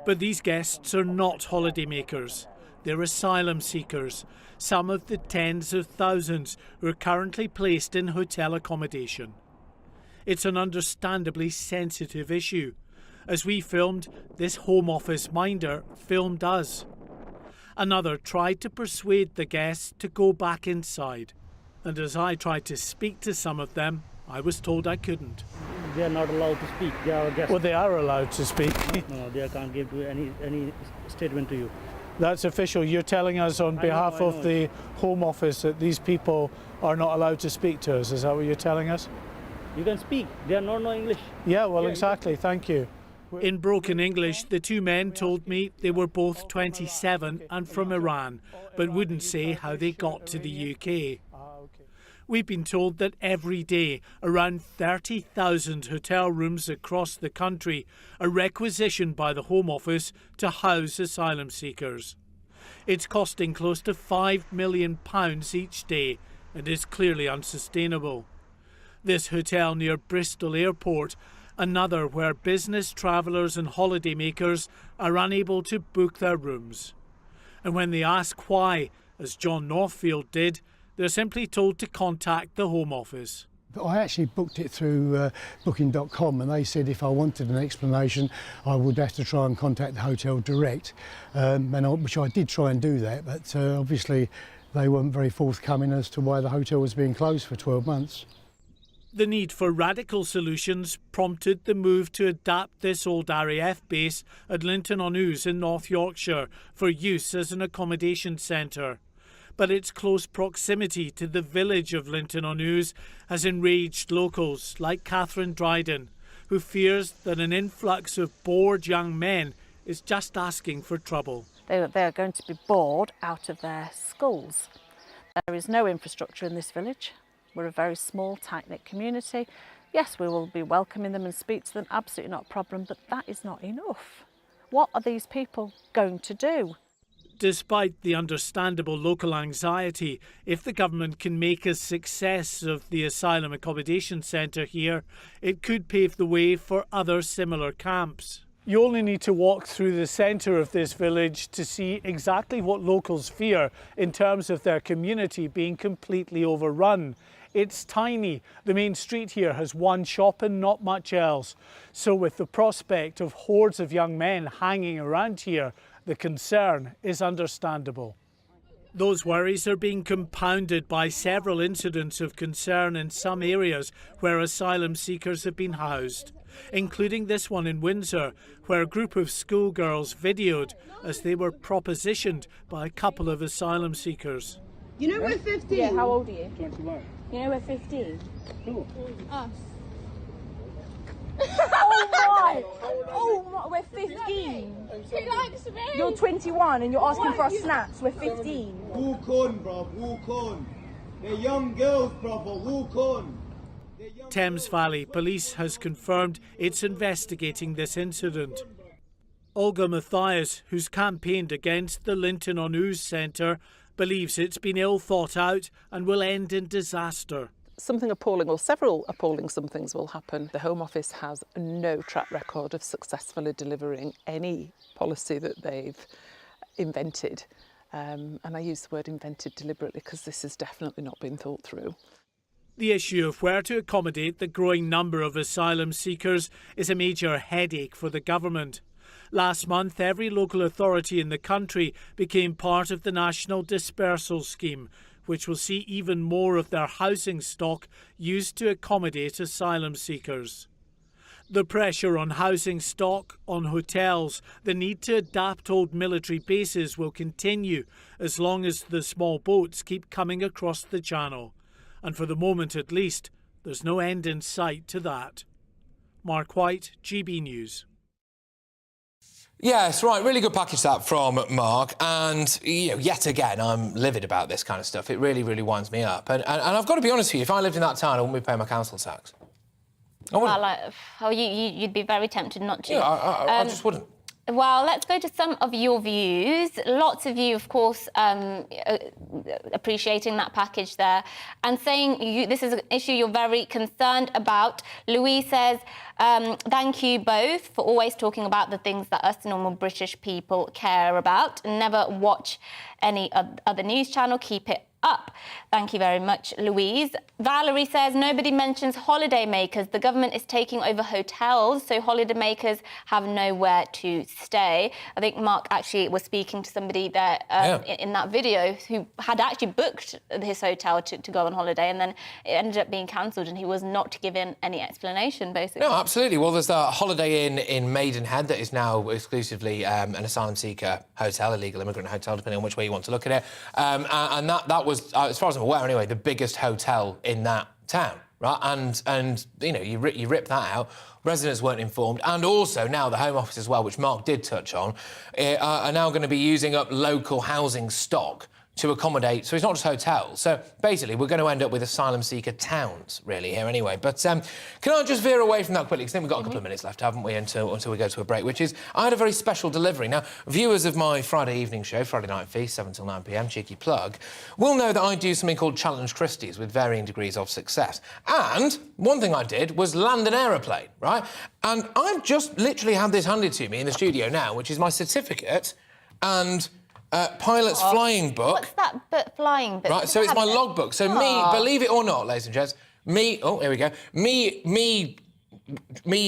But these guests are not holidaymakers. They're asylum seekers, some of the tens of thousands who are currently placed in hotel accommodation. It's an understandably sensitive issue. As we filmed, this Home Office minder filmed us. Another tried to persuade the guests to go back inside. And as I tried to speak to some of them, I was told I couldn't.
They are not allowed to speak. They are guests.
Well, they are allowed to speak.
No, they can't give any statement to you.
That's official. You're telling us on behalf of the Home Office that these people are not allowed to speak to us. Is that what you're telling us?
You can speak. They are not know English.
Yeah, well, exactly. Thank you. In broken English, the two men told me they were both 27 and from Iran, but wouldn't say how they got to the UK. We've been told that every day around 30,000 hotel rooms across the country are requisitioned by the Home Office to house asylum seekers. It's costing close to £5 million each day and is clearly unsustainable. This hotel near Bristol Airport, another where business travellers and holidaymakers are unable to book their rooms. And when they ask why, as John Northfield did, they're simply told to contact the Home Office.
I actually booked it through booking.com, and they said if I wanted an explanation I would have to try and contact the hotel direct, which I did try and do that, but obviously they weren't very forthcoming as to why the hotel was being closed for 12 months.
The need for radical solutions prompted the move to adapt this old RAF base at Linton-on-Ouse in North Yorkshire for use as an accommodation centre. But its close proximity to the village of Linton-on-Ouse has enraged locals like Catherine Dryden, who fears that an influx of bored young men is just asking for trouble.
They are going to be bored out of their schools. There is no infrastructure in this village. We're a very small, tight-knit community. Yes, we will be welcoming them and speak to them, absolutely not a problem, but that is not enough. What are these people going to do?
Despite the understandable local anxiety, if the government can make a success of the asylum accommodation centre here, it could pave the way for other similar camps. You only need to walk through the centre of this village to see exactly what locals fear in terms of their community being completely overrun. It's tiny. The main street here has one shop and not much else. So with the prospect of hordes of young men hanging around here, the concern is understandable. Those worries are being compounded by several incidents of concern in some areas where asylum seekers have been housed, including this one in Windsor, where a group of schoolgirls videoed as they were propositioned by a couple of asylum seekers.
You know we're 15.
Yeah, how old are you?
21.
You know we're 15.
Who?
Us. Oh my! Oh my! We're 15.
He likes me.
You're 21 and you're asking for our snaps. We're 15.
Walk on, bro. Walk on. They're young girls, brother. Walk on.
Thames Valley Police has confirmed it's investigating this incident. Olga Matthias, who's campaigned against the Linton-on-Ouse centre, believes it's been ill thought out and will end in disaster.
Something appalling, or several appalling somethings will happen. The Home Office has no track record of successfully delivering any policy that they've invented. And I use the word invented deliberately because this has definitely not been thought through.
The issue of where to accommodate the growing number of asylum seekers is a major headache for the government. Last month, every local authority in the country became part of the National Dispersal Scheme, which will see even more of their housing stock used to accommodate asylum seekers. The pressure on housing stock, on hotels, the need to adapt old military bases will continue as long as the small boats keep coming across the channel. And for the moment at least, there's no end in sight to that. Mark White, GB News.
Yes, right, really good package that from Mark, and yet again, I'm livid about this kind of stuff. It really, really winds me up. And I've got to be honest with you, if I lived in that town, I wouldn't be paying my council tax.
You'd be very tempted not to.
Yeah, I just wouldn't.
Well, let's go to some of your views. Lots of you, of course, appreciating that package there and saying this is an issue you're very concerned about. Louise says, thank you both for always talking about the things that us normal British people care about. Never watch any other news channel. Keep it up. Thank you very much, Louise. Valerie says, nobody mentions holiday makers. The government is taking over hotels, so holiday makers have nowhere to stay. I think Mark actually was speaking to somebody there in that video who had actually booked his hotel to go on holiday, and then it ended up being cancelled, and he was not given any explanation, basically.
No, absolutely. Well, there's a Holiday Inn in Maidenhead that is now exclusively an asylum seeker hotel, illegal immigrant hotel, depending on which way you want to look at it. And that was, as far as I'm aware anyway, the biggest hotel in that town, right? And you rip that out. Residents weren't informed, and also now the Home Office as well, which Mark did touch on, are now going to be using up local housing stock to accommodate, so it's not just hotels. So basically, we're going to end up with asylum seeker towns, really, here anyway. But can I just veer away from that quickly? Because I think we've got a couple of minutes left, haven't we, until we go to a break, which is, I had a very special delivery. Now, viewers of my Friday evening show, Friday Night Feast, 7 till 9 p.m, cheeky plug, will know that I do something called Challenge Christie's with varying degrees of success. And one thing I did was land an aeroplane, right? And I've just literally had this handed to me in the studio now, which is my certificate and pilot's flying book.
What's that flying book?
Right, so it's my logbook. So me, believe it or not, ladies and gents, here we go. Me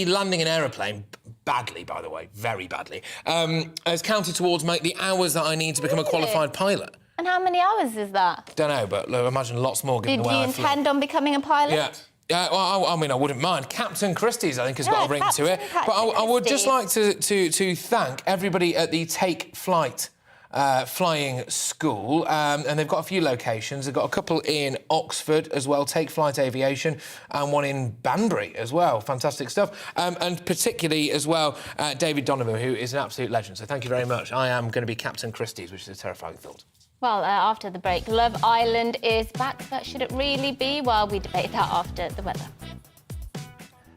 landing an aeroplane, badly, by the way, very badly, has counted towards the hours that I need to become a qualified pilot.
And how many hours is that?
Don't know, but I imagine lots more given the way I flew.
Do you intend on becoming a pilot?
Yeah. Well, I mean, I wouldn't mind. Captain Christie's, I think, has got a ring to it. But I would just like to thank everybody at the Take Flight flying school, and they've got a few locations. They've got a couple in Oxford as well, Take Flight Aviation, and one in Banbury as well. Fantastic stuff. And particularly as well, David Donovan, who is an absolute legend. So thank you very much. I am going to be Captain Christie's, which is a terrifying thought.
Well, after the break, Love Island is back, but should it really be? Well, we debate that after the weather.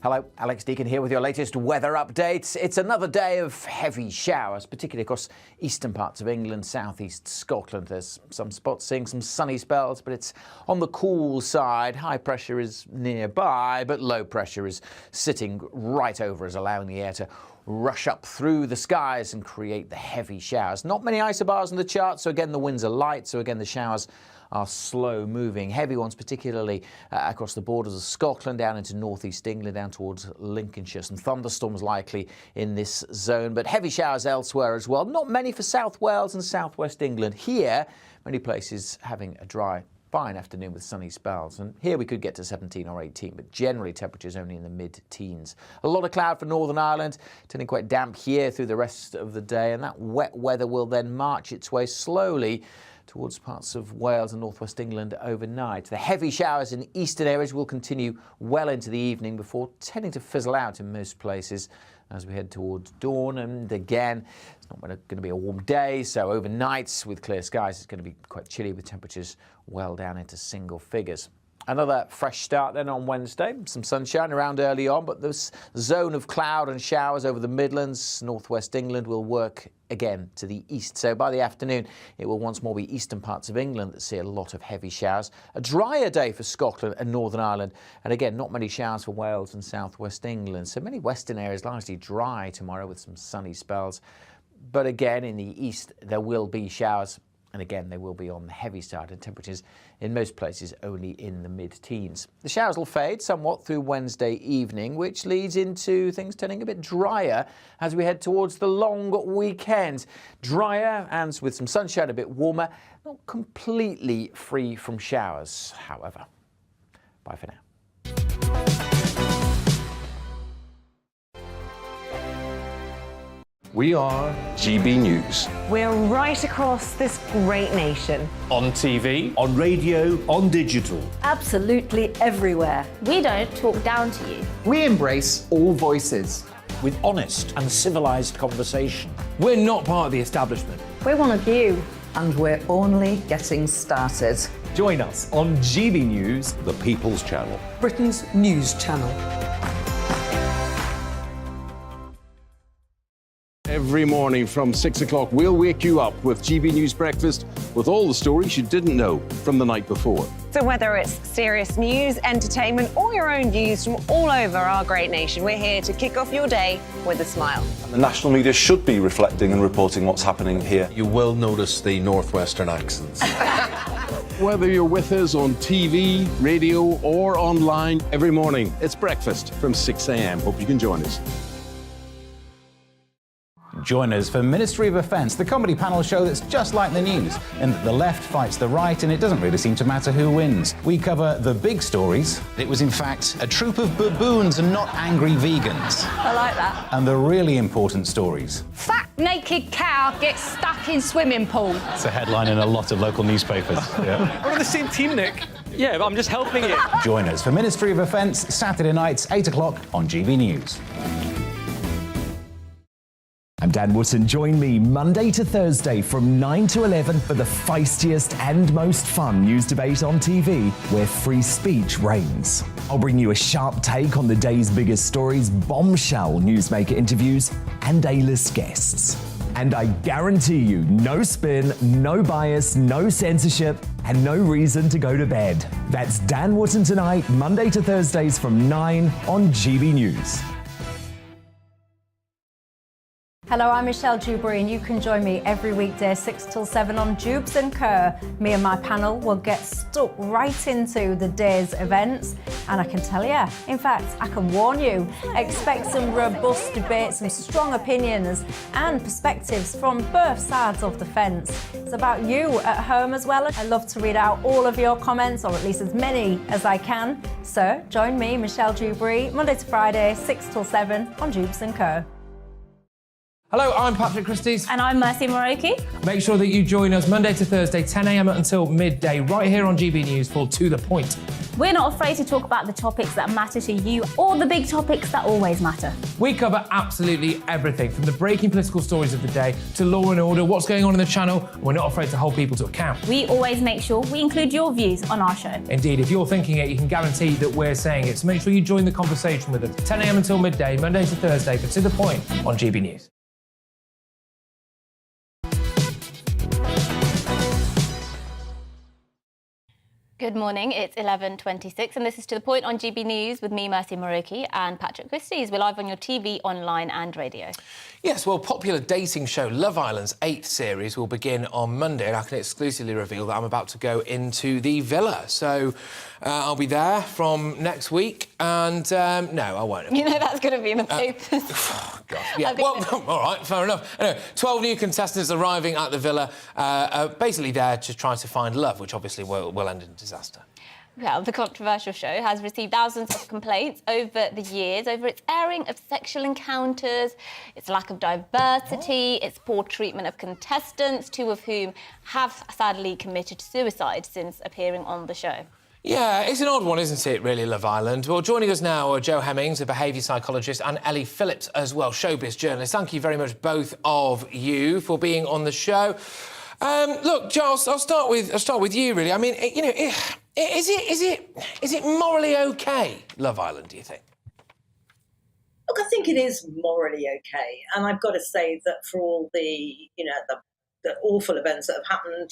Hello, Alex Deacon here with your latest weather updates. It's another day of heavy showers, particularly across eastern parts of England, southeast Scotland. There's some spots seeing some sunny spells, but it's on the cool side. High pressure is nearby, but low pressure is sitting right over us, allowing the air to rush up through the skies and create the heavy showers. Not many isobars on the chart, so again the winds are light, so again the showers are slow moving. Heavy ones particularly across the borders of Scotland, down into northeast England, down towards Lincolnshire. Some thunderstorms likely in this zone, but heavy showers elsewhere as well. Not many for South Wales and southwest England. Here, many places having a dry, fine afternoon with sunny spells, and here we could get to 17 or 18, but generally temperatures only in the mid-teens. A lot of cloud for Northern Ireland, turning quite damp here through the rest of the day, and that wet weather will then march its way slowly towards parts of Wales and northwest England overnight. The heavy showers in eastern areas will continue well into the evening before tending to fizzle out in most places as we head towards dawn. And again, it's not going to be a warm day, so overnights with clear skies it's going to be quite chilly with temperatures well down into single figures. Another fresh start then on Wednesday. Some sunshine around early on, but this zone of cloud and showers over the Midlands, northwest England will work again to the east. So by the afternoon, it will once more be eastern parts of England that see a lot of heavy showers. A drier day for Scotland and Northern Ireland. And again, not many showers for Wales and southwest England. So many western areas largely dry tomorrow with some sunny spells. But again, in the east, there will be showers. And again, they will be on the heavy side, and temperatures in most places only in the mid-teens. The showers will fade somewhat through Wednesday evening, which leads into things turning a bit drier as we head towards the long weekend. Drier and with some sunshine, a bit warmer, not completely free from showers, however. Bye for now.
We are GB News.
We're right across this great nation.
On TV,
on radio, on digital.
Absolutely everywhere.
We don't talk down to you.
We embrace all voices.
With honest and civilised conversation.
We're not part of the establishment.
We're one of you.
And we're only getting started.
Join us on GB News,
the People's Channel.
Britain's news channel.
Every morning from 6 o'clock, we'll wake you up with GB News Breakfast with all the stories you didn't know from the night before.
So whether it's serious news, entertainment, or your own views from all over our great nation, we're here to kick off your day with a smile.
And the national media should be reflecting and reporting what's happening here.
You will notice the northwestern accents.
Whether you're with us on TV, radio, or online, every morning, it's breakfast from 6 a.m. Hope you can join us.
Join us for Ministry of Defence, the comedy panel show that's just like the news, in that the left fights the right and it doesn't really seem to matter who wins. We cover the big stories. It was in fact a troop of baboons and not angry vegans.
I like that.
And the really important stories.
Fat naked cow gets stuck in swimming pool.
It's a headline in a lot of local newspapers. Yeah.
we're on the same team, Nick. Yeah, but I'm just helping you.
Join us for Ministry of Defence, Saturday nights, 8 o'clock on GB News.
I'm Dan Wootton. Join me Monday to Thursday from 9 to 11 for the feistiest and most fun news debate on TV, where free speech reigns. I'll bring you a sharp take on the day's biggest stories, bombshell newsmaker interviews, and A-list guests. And I guarantee you, no spin, no bias, no censorship, and no reason to go to bed. That's Dan Wootton tonight, Monday to Thursdays from 9 on GB News.
Hello, I'm Michelle Dewberry, and you can join me every weekday 6 till 7 on Jubes and Kerr. Me and my panel will get stuck right into the day's events, and I can tell you, in fact, I can warn you, expect some robust debates, some strong opinions and perspectives from both sides of the fence. It's about you at home as well. I love to read out all of your comments, or at least as many as I can. So join me, Michelle Dewberry, Monday to Friday, 6 till 7 on Jubes and Kerr.
Hello, I'm Patrick Christie's.
And I'm Mercy Moroki.
Make sure that you join us Monday to Thursday, 10 a.m. until midday, right here on GB News for To The Point.
We're not afraid to talk about the topics that matter to you or the big topics that always matter.
We cover absolutely everything, from the breaking political stories of the day to law and order, what's going on in the channel. We're not afraid to hold people to account.
We always make sure we include your views on our show.
Indeed, if you're thinking it, you can guarantee that we're saying it. So make sure you join the conversation with us, 10 a.m. until midday, Monday to Thursday for To The Point on GB News.
Good morning, it's 11:26 and this is To The Point on GB News with me, Mercy Moroki, and Patrick Christie's. We're live on your TV, online and radio.
Yes, well, popular dating show Love Island's 8th series will begin on Monday, and I can exclusively reveal that I'm about to go into the villa. So I'll be there from next week, and no, I won't.
You know that's going to be in the papers.
God, yeah. Well, all right, fair enough. Anyway, 12 new contestants arriving at the villa, basically there to try to find love, which obviously will end in disaster.
Well, the controversial show has received thousands of complaints over the years over its airing of sexual encounters, its lack of diversity, its poor treatment of contestants, 2 of whom have sadly committed suicide since appearing on the show.
Yeah, it's an odd one, isn't it, really, Love Island? Well, joining us now are Joe Hemmings, a behaviour psychologist, and Ellie Phillips as well, showbiz journalist. Thank you very much, both of you, for being on the show. Look, Giles, I'll start with you, really. I mean, you know, is it morally okay, Love Island, do you think?
Look, I think it is morally okay, and I've got to say that for all the awful events that have happened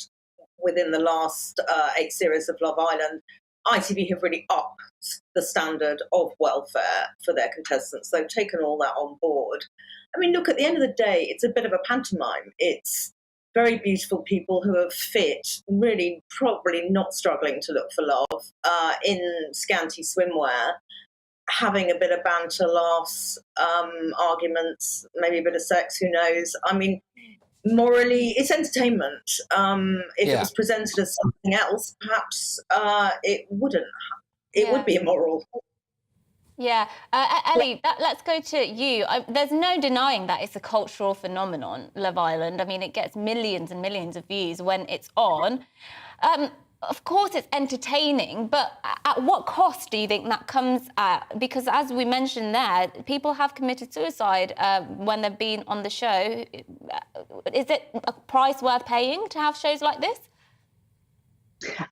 within the last 8 series of Love Island, ITV have really upped the standard of welfare for their contestants. They've taken all that on board. I mean, look, at the end of the day, it's a bit of a pantomime. It's very beautiful people who are fit, really probably not struggling to look for love, in scanty swimwear, having a bit of banter, laughs, arguments, maybe a bit of sex, who knows. I mean, morally, it's entertainment. If it was presented as something else, perhaps it wouldn't. It would be immoral.
Yeah, Ellie, let's go to you. There's no denying that it's a cultural phenomenon, Love Island. I mean, it gets millions and millions of views when it's on. Of course, it's entertaining, but at what cost do you think that comes at? Because as we mentioned there, people have committed suicide when they've been on the show. Is it a price worth paying to have shows like this?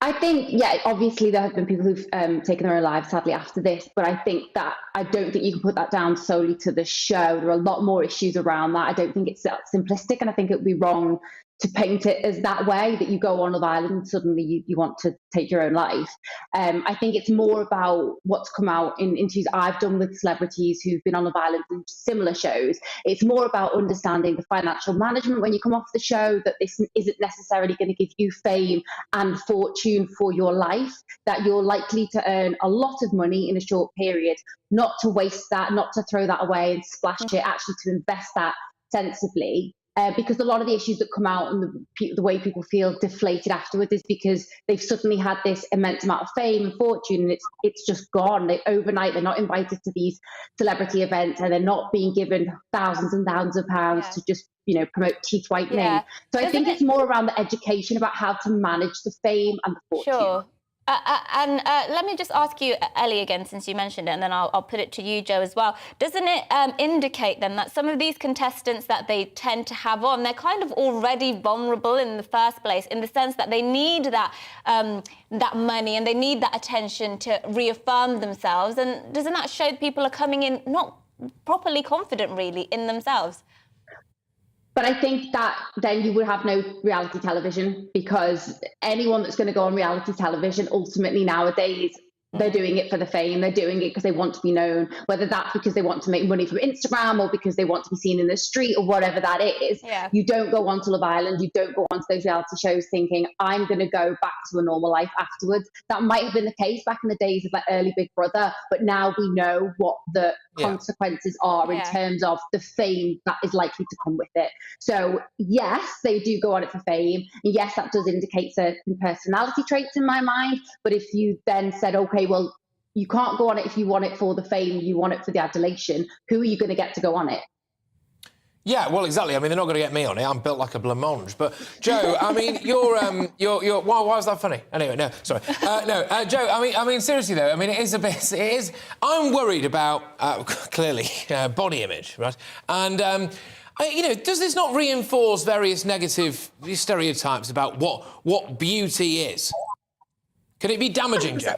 I think, yeah, obviously there have been people who've taken their own lives, sadly, after this, but I think that I don't think you can put that down solely to the show. There are a lot more issues around that. I don't think it's that simplistic, and I think it would be wrong to paint it as that way, that you go on Love Island and suddenly you want to take your own life. I think it's more about what's come out in interviews I've done with celebrities who've been on Love Island and similar shows. It's more about understanding the financial management when you come off the show, that this isn't necessarily going to give you fame and fortune for your life, that you're likely to earn a lot of money in a short period, not to waste that, not to throw that away and splash it, actually to invest that sensibly. Because a lot of the issues that come out and the way people feel deflated afterwards is because they've suddenly had this immense amount of fame and fortune, and it's just gone. Overnight, they're not invited to these celebrity events, and they're not being given thousands and thousands of pounds to just, promote teeth whitening. Yeah. So I think it's more around the education about how to manage the fame and the fortune.
Sure. And let me just ask you, Ellie, again, since you mentioned it, and then I'll put it to you, Joe, as well. Doesn't it indicate then that some of these contestants that they tend to have on, they're kind of already vulnerable in the first place, in the sense that they need that that money and they need that attention to reaffirm themselves? And doesn't that show people are coming in not properly confident, really, in themselves?
But I think that then you would have no reality television, because anyone that's going to go on reality television, ultimately nowadays, they're doing it for the fame. They're doing it because they want to be known, whether that's because they want to make money from Instagram or because they want to be seen in the street or whatever that is. Yeah. You don't go onto Love Island. You don't go onto those reality shows thinking, I'm going to go back to a normal life afterwards. That might have been the case back in the days of like early Big Brother, but now we know what the consequences are in terms of the fame that is likely to come with it. So yes, they do go on it for fame. And yes, that does indicate certain personality traits in my mind. But if you then said, okay, well, you can't go on it if you want it for the fame, you want it for the adulation, who are you going to get to go on it?
Yeah, well, exactly. I mean, they're not going to get me on it. I'm built like a blancmange. But Joe, I mean, you're why is that funny? Anyway, no, sorry. Joe, I mean, seriously though, I mean, it is. I'm worried about clearly body image, right? And does this not reinforce various negative stereotypes about what beauty is? Can it be damaging, Joe?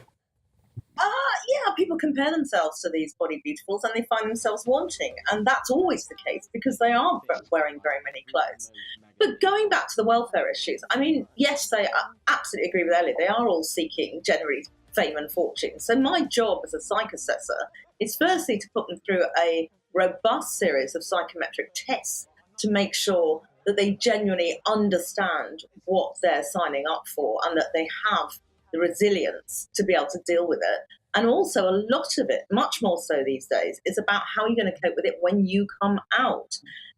Yeah, people compare themselves to these body beautifuls and they find themselves wanting. And that's always the case because they are wearing very many clothes. But going back to the welfare issues, I mean, yes, I absolutely agree with Ellie. They are all seeking generally fame and fortune. So my job as a psych assessor is firstly to put them through a robust series of psychometric tests to make sure that they genuinely understand what they're signing up for and that they have the resilience to be able to deal with it. And also a lot of it, much more so these days, is about how you're going to cope with it when you come out.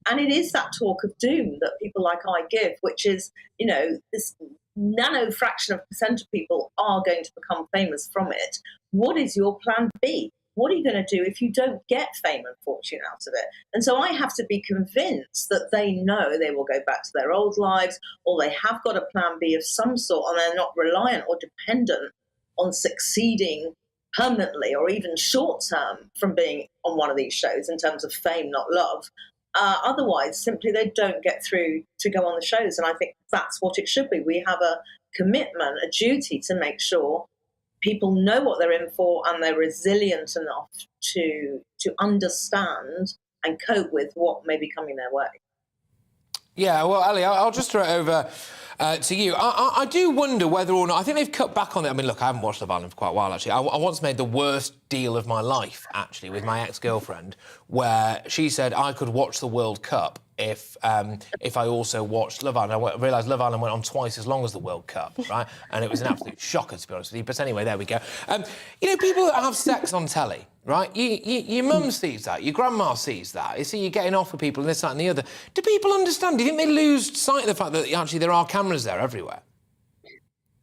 And it is that talk of doom that people like I give, which is, this nano fraction of percent of people are going to become famous from it. What is your plan B? What are you going to do if you don't get fame and fortune out of it? And so I have to be convinced that they know they will go back to their old lives, or they have got a plan B of some sort, and they're not reliant or dependent on succeeding permanently or even short term from being on one of these shows in terms of fame, not love. Otherwise, simply they don't get through to go on the shows. And I think that's what it should be. We have a commitment, a duty to make sure people know what they're in for and they're resilient enough to understand and cope with what may be coming their way.
Yeah, well, Ali, I'll just throw it over to you. I do wonder whether or not... I think they've cut back on it. I mean, look, I haven't watched Love Island for quite a while, actually. I once made the worst deal of my life, actually, with my ex-girlfriend, where she said I could watch the World Cup if I also watched Love Island. I realised Love Island went on twice as long as the World Cup, right? And it was an absolute shocker, to be honest with you. But anyway, there we go. People that have sex on telly, right? Your mum sees that, your grandma sees that. You see you getting off with people and this, that and the other. Do people understand? Do you think they lose sight of the fact that actually there are cameras there everywhere?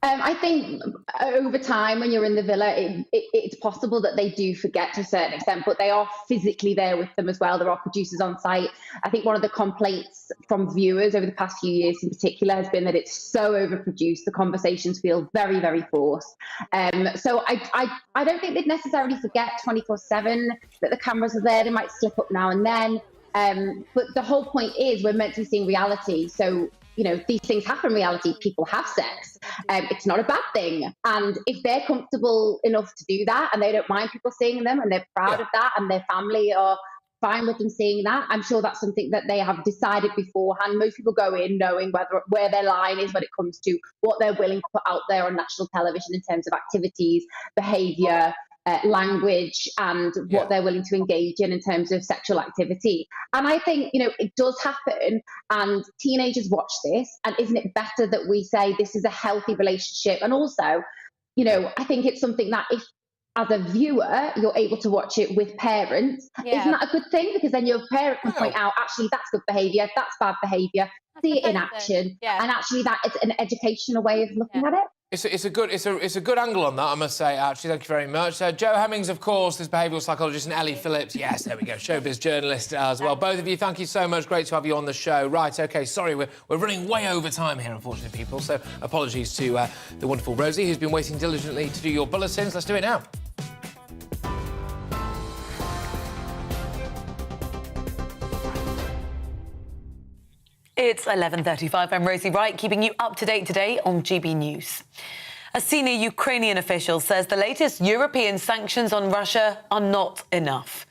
I think over time, when you're in the villa, it's possible that they do forget to a certain extent, but they are physically there with them as well. There are producers on site. I think one of the complaints from viewers over the past few years in particular has been that it's so overproduced. The conversations feel very, very forced. So I don't think they'd necessarily forget 24/7 that the cameras are there. They might slip up now and then. But the whole point is we're meant to be seeing reality. So, these things happen in reality. People have sex. It's not a bad thing. And if they're comfortable enough to do that and they don't mind people seeing them and they're proud of that and their family are fine with them seeing that, I'm sure that's something that they have decided beforehand. Most people go in knowing where their line is when it comes to what they're willing to put out there on national television in terms of activities, behaviour, language, and what they're willing to engage in terms of sexual activity. And I think, it does happen and teenagers watch this, and isn't it better that we say this is a healthy relationship? And also, I think it's something that if as a viewer you're able to watch it with parents, isn't that a good thing? Because then your parent can point out, actually, that's good behaviour, that's bad behaviour, see it in action, and actually that is an educational way of looking at it.
It's a good angle on that, I must say, actually. Thank you very much. Joe Hemmings, of course, is behavioural psychologist, and Ellie Phillips, yes, there we go, showbiz journalist as well. Both of you, thank you so much. Great to have you on the show. Right, OK, sorry, we're running way over time here, unfortunately, people, so apologies to the wonderful Rosie, who's been waiting diligently to do your bulletins. Let's do it now.
It's 11:35. I'm Rosie Wright, keeping you up to date today on GB News. A senior Ukrainian official says the latest European sanctions on Russia are not enough.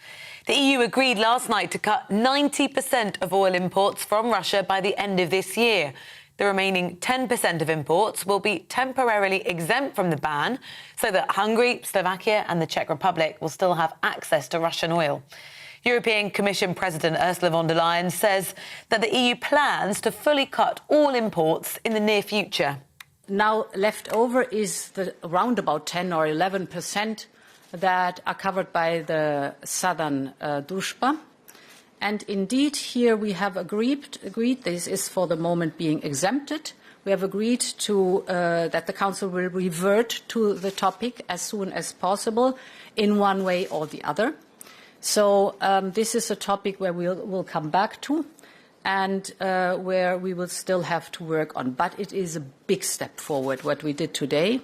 The EU agreed last night to cut 90% of oil imports from Russia by the end of this year. The remaining 10% of imports will be temporarily exempt from the ban so that Hungary, Slovakia and the Czech Republic will still have access to Russian oil. European Commission President Ursula von der Leyen says that the EU plans to fully cut all imports in the near future.
Now left over is the around about 10 or 11% that are covered by the southern Družba. And indeed, here we have agreed this is for the moment being exempted. We have agreed to that the Council will revert to the topic as soon as possible in one way or the other. So this is a topic where we'll come back to and where we will still have to work on. But it is a big step forward, what we did today.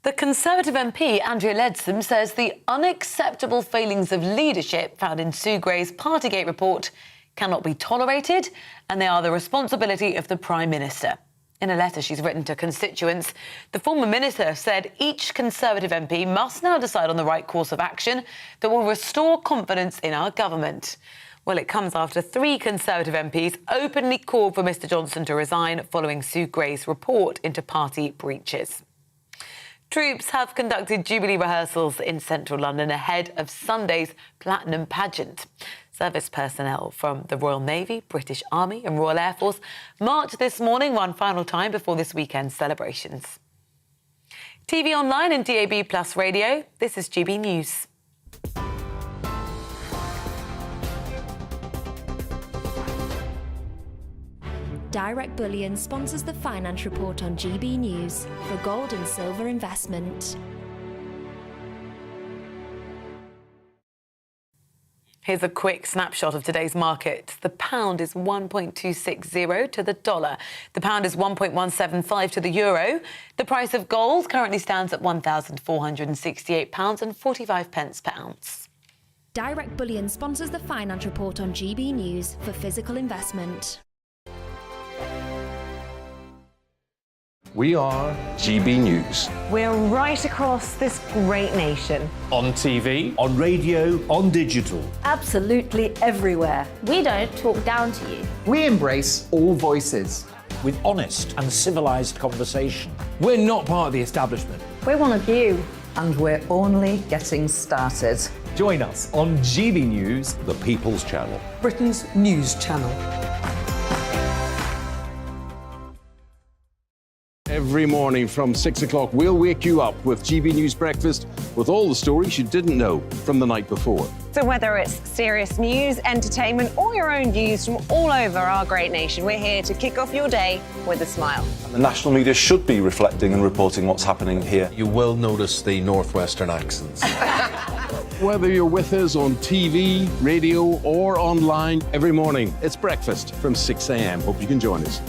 The Conservative MP, Andrea Leadsom, says the unacceptable failings of leadership found in Sue Gray's Partygate report cannot be tolerated and they are the responsibility of the Prime Minister. In a letter she's written to constituents, the former minister said each Conservative MP must now decide on the right course of action that will restore confidence in our government. Well, it comes after 3 Conservative MPs openly called for Mr Johnson to resign following Sue Gray's report into party breaches. Troops have conducted Jubilee rehearsals in central London ahead of Sunday's Platinum Pageant. Service personnel from the Royal Navy, British Army and Royal Air Force marched this morning one final time before this weekend's celebrations. TV online and DAB+ radio, this is GB News.
Direct Bullion sponsors the Finance Report on GB News for gold and silver investment.
Here's a quick snapshot of today's market. The pound is 1.260 to the dollar. The pound is 1.175 to the euro. The price of gold currently stands at £1,468.45 per ounce.
Direct Bullion sponsors the Finance Report on GB News for physical investment.
We are GB News.
We're right across this great nation.
On TV,
on radio, on digital.
Absolutely everywhere.
We don't talk down to you.
We embrace all voices.
With honest and civilised conversation.
We're not part of the establishment.
We're one of you. And we're only getting started.
Join us on GB News,
the People's Channel.
Britain's news channel.
every morning from 6 o'clock. We'll wake you up with GB News Breakfast with all the stories you didn't know from the night before.
So whether it's serious news, entertainment, or your own views from all over our great nation, we're here to kick off your day with a smile.
The national media should be reflecting and reporting what's happening here.
You will notice the northwestern accents.
Whether you're with us on TV, radio, or online every morning, it's breakfast from 6 a.m. Hope you can join us.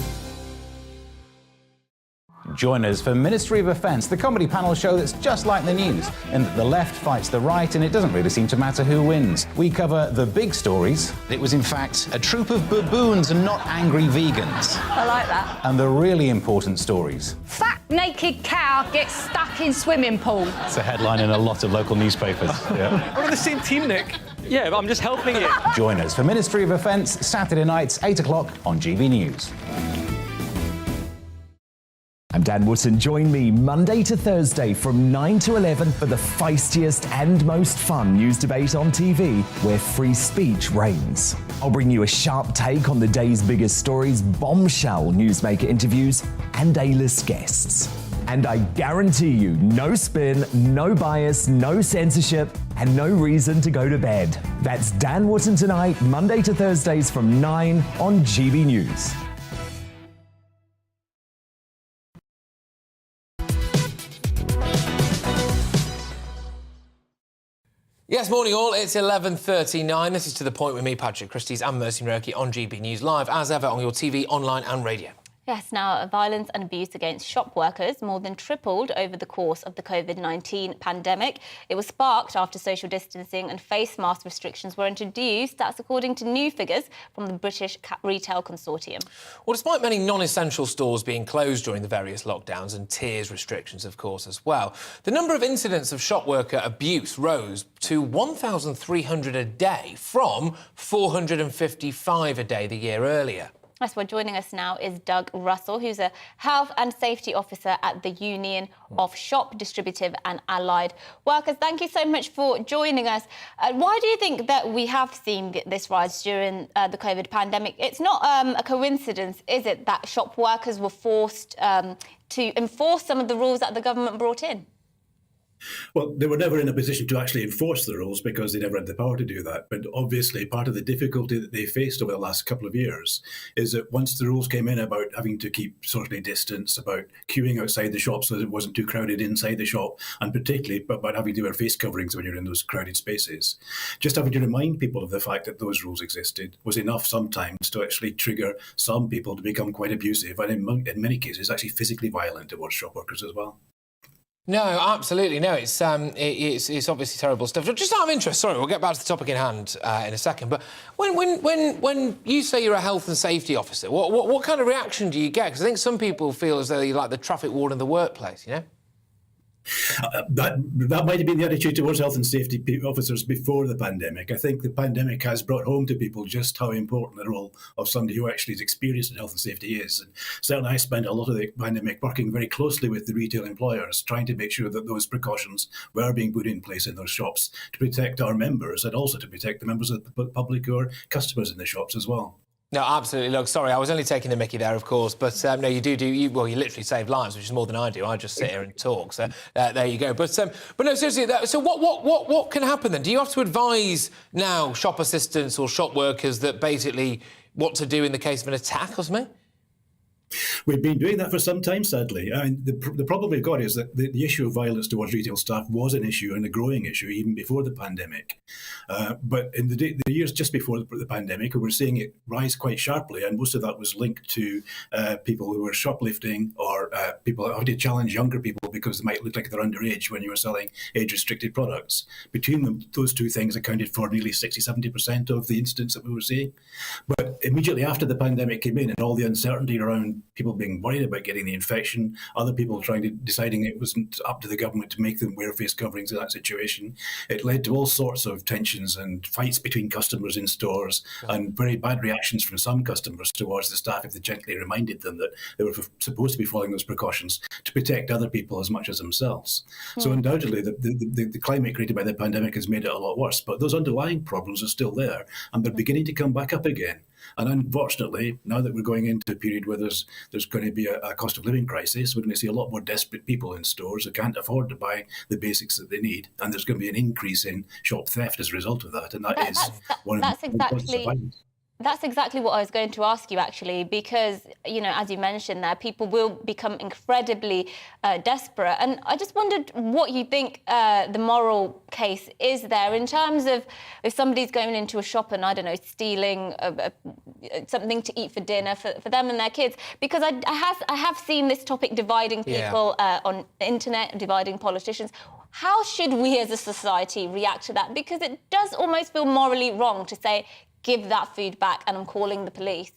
Join us for Ministry of Defence, the comedy panel show that's just like the news, in that the left fights the right and it doesn't really seem to matter who wins. We cover the big stories. It was in fact a troop of baboons and not angry vegans.
I like that.
And the really important stories.
Fat naked cow gets stuck in swimming pool.
It's a headline in a lot of local newspapers. Yeah.
We're on the same team, Nick. Yeah, but I'm just helping you.
Join us for Ministry of Defence, Saturday nights, 8 o'clock on GB News.
I'm Dan Wootton. Join me Monday to Thursday from 9 to 11 for the feistiest and most fun news debate on TV, where free speech reigns. I'll bring you a sharp take on the day's biggest stories, bombshell newsmaker interviews, and A-list guests. And I guarantee you, no spin, no bias, no censorship, and no reason to go to bed. That's Dan Wootton tonight, Monday to Thursdays from 9 on GB News.
Yes, morning all. It's 11:39. This is To The Point with me, Patrick Christys, and Mercy Murky on GB News Live, as ever, on your TV, online and radio.
Yes, now violence and abuse against shop workers more than tripled over the course of the COVID-19 pandemic. It was sparked after social distancing and face mask restrictions were introduced. That's according to new figures from the British Retail Consortium.
Well, despite many non-essential stores being closed during the various lockdowns and tiers restrictions, of course, as well, the number of incidents of shop worker abuse rose to 1,300 a day from 455 a day the year earlier.
That's why joining us now is Doug Russell, who's a health and safety officer at the Union of Shop Distributive and Allied Workers. Thank you so much for joining us. Why do you think that we have seen this rise during the COVID pandemic? It's not a coincidence, is it, that shop workers were forced to enforce some of the rules that the government brought in?
Well, they were never in a position to actually enforce the rules because they never had the power to do that. But obviously, part of the difficulty that they faced over the last couple of years is that once the rules came in about having to keep socially distance, about queuing outside the shop so that it wasn't too crowded inside the shop, and particularly about having to wear face coverings when you're in those crowded spaces, just having to remind people of the fact that those rules existed was enough sometimes to actually trigger some people to become quite abusive and in many cases actually physically violent towards shop workers as well.
No, absolutely. No, it's obviously terrible stuff. Just out of interest, sorry, we'll get back to the topic in hand in a second, but when you say you're a health and safety officer, what kind of reaction do you get? Because I think some people feel as though you're like the traffic warden of the workplace, you know?
That might have been the attitude towards health and safety officers before the pandemic. I think the pandemic has brought home to people just how important the role of somebody who actually is experienced in health and safety is. And certainly I spent a lot of the pandemic working very closely with the retail employers, trying to make sure that those precautions were being put in place in those shops to protect our members and also to protect the members of the public who are customers in the shops as well.
No, absolutely. Look, sorry, I was only taking the mickey there, of course, but no, you you literally save lives, which is more than I do. I just sit here and talk, so there you go. But no, seriously, so what can happen then? Do you have to advise now shop assistants or shop workers that basically what to do in the case of an attack or something?
We've been doing that for some time, sadly. I mean, the problem we've got is that the issue of violence towards retail staff was an issue and a growing issue even before the pandemic. But in the years just before the pandemic, we were seeing it rise quite sharply, and most of that was linked to people who were shoplifting or people having to challenge younger people because they might look like they're underage when you were selling age-restricted products. Between them, those two things accounted for nearly 60-70% of the incidents that we were seeing. But immediately after the pandemic came in and all the uncertainty around people being worried about getting the infection, other people deciding it wasn't up to the government to make them wear face coverings in that situation, it led to all sorts of tensions and fights between customers in stores and very bad reactions from some customers towards the staff if they gently reminded them that they were supposed to be following those precautions to protect other people as much as themselves. So undoubtedly, the climate created by the pandemic has made it a lot worse, but those underlying problems are still there and they're beginning to come back up again. And unfortunately, now that we're going into a period where there's going to be a cost of living crisis, we're going to see a lot more desperate people in stores who can't afford to buy the basics that they need. And there's going to be an increase in shop theft as a result of that. And
That's exactly what I was going to ask you, actually, because, you know, as you mentioned there, people will become incredibly desperate. And I just wondered what you think the moral case is there in terms of if somebody's going into a shop and, I don't know, stealing something to eat for dinner for them and their kids. Because I have seen this topic dividing people on the internet, dividing politicians. How should we as a society react to that? Because it does almost feel morally wrong to say, give that food back and I'm calling the police.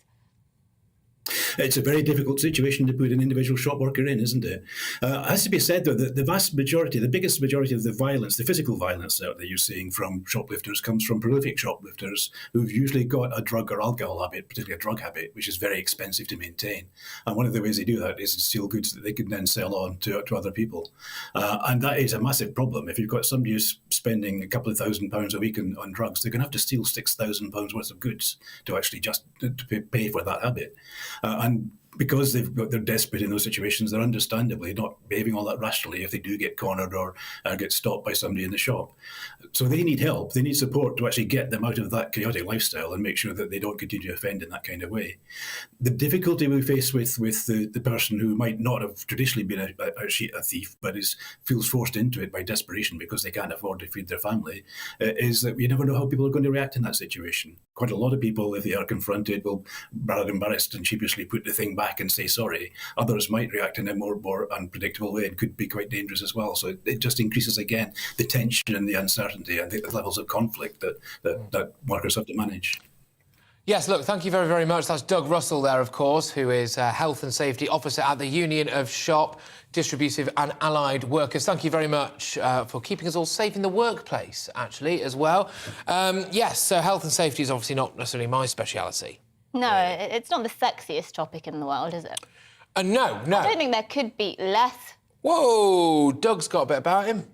It's a very difficult situation to put an individual shop worker in, isn't it? It has to be said, though, that the vast majority, the biggest majority of the violence, the physical violence that you're seeing from shoplifters comes from prolific shoplifters who've usually got a drug or alcohol habit, particularly a drug habit, which is very expensive to maintain. And one of the ways they do that is to steal goods that they can then sell on to other people. And that is a massive problem. If you've got somebody who's spending a couple of £1,000s a week on drugs, they're going to have to steal £6,000 worth of goods to actually just to pay for that habit. And because they're desperate in those situations, they're understandably not behaving all that rationally if they do get cornered or get stopped by somebody in the shop. So they need help. They need support to actually get them out of that chaotic lifestyle and make sure that they don't continue to offend in that kind of way. The difficulty we face with the person who might not have traditionally been a thief, but feels forced into it by desperation because they can't afford to feed their family, is that you never know how people are going to react in that situation. Quite a lot of people, if they are confronted, will, rather embarrassed and sheepishly, put the thing back and say sorry. Others might react in a more unpredictable way and could be quite dangerous as well. So it just increases, again, the tension and the uncertainty and the levels of conflict that workers have to manage.
Yes, look, thank you very, very much. That's Doug Russell there, of course, who is Health and Safety Officer at the Union of Shop, Distributive and Allied Workers. Thank you very much for keeping us all safe in the workplace, actually, as well. Yes, so health and safety is obviously not necessarily my speciality.
No, it's not the sexiest topic in the world, is it?
No.
I don't think there could be less.
Whoa, Doug's got a bit about him,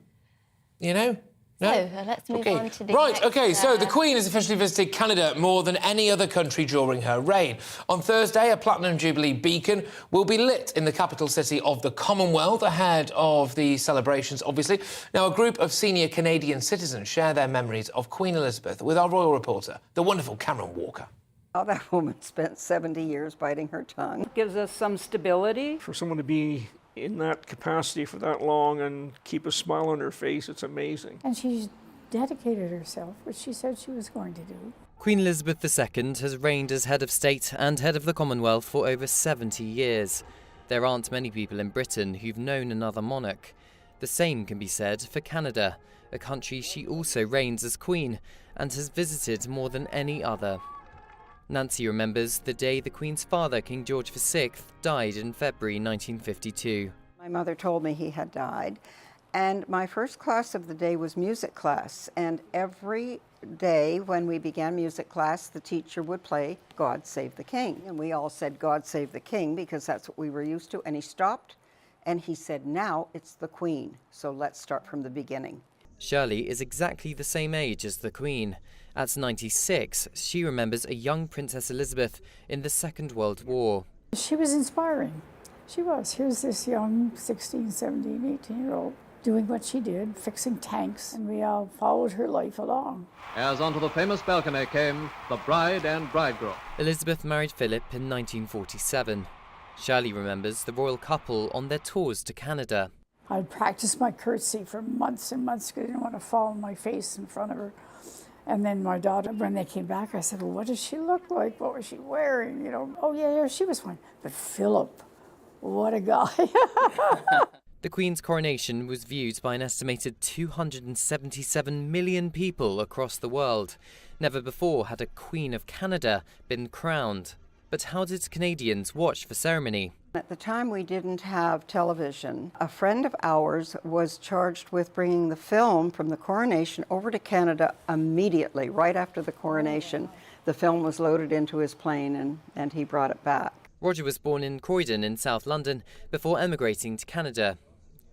you know? No?
So, let's move on to the
Right,
next,
OK, so the Queen has officially visited Canada more than any other country during her reign. On Thursday, a Platinum Jubilee beacon will be lit in the capital city of the Commonwealth ahead of the celebrations, obviously. Now, a group of senior Canadian citizens share their memories of Queen Elizabeth with our royal reporter, the wonderful Cameron Walker.
Oh, that woman spent 70 years biting her tongue. It gives us some stability.
For someone to be in that capacity for that long and keep a smile on her face, it's amazing.
And she's dedicated herself, which she said she was going to do.
Queen Elizabeth II has reigned as head of state and head of the Commonwealth for over 70 years. There aren't many people in Britain who've known another monarch. The same can be said for Canada, a country she also reigns as Queen and has visited more than any other. Nancy remembers the day the Queen's father, King George VI, died in February 1952.
My mother told me he had died, and my first class of the day was music class. And every day when we began music class, the teacher would play God Save the King. And we all said, God Save the King, because that's what we were used to. And he stopped, and he said, now it's the Queen, so let's start from the beginning.
Shirley is exactly the same age as the Queen. At 96, she remembers a young Princess Elizabeth in the Second World War.
She was inspiring. She was. Here's this young 16, 17, 18-year-old doing what she did, fixing tanks, and we all followed her life along.
As onto the famous balcony came the bride and bridegroom.
Elizabeth married Philip in 1947. Shirley remembers the royal couple on their tours to Canada.
I'd practiced my curtsy for months and months because I didn't want to fall on my face in front of her. And then my daughter, when they came back, I said, well, what does she look like? What was she wearing? You know, oh, yeah, she was fine. But Philip, what a guy.
The Queen's coronation was viewed by an estimated 277 million people across the world. Never before had a Queen of Canada been crowned. But how did Canadians watch the ceremony?
At the time, we didn't have television. A friend of ours was charged with bringing the film from the coronation over to Canada immediately, right after the coronation. The film was loaded into his plane and he brought it back.
Roger was born in Croydon in South London before emigrating to Canada.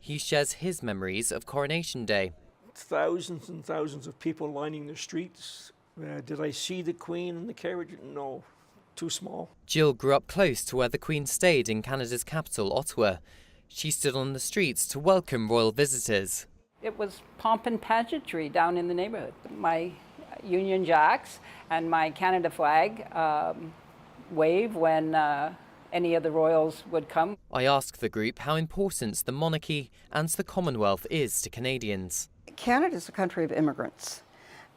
He shares his memories of Coronation Day.
Thousands and thousands of people lining the streets. Did I see the Queen in the carriage? No. too small.
Jill grew up close to where the Queen stayed in Canada's capital, Ottawa. She stood on the streets to welcome royal visitors.
It was pomp and pageantry down in the neighborhood. My Union Jacks and my Canada flag wave when any of the royals would come.
I asked the group how important the monarchy and the Commonwealth is to Canadians.
Canada is a country of immigrants,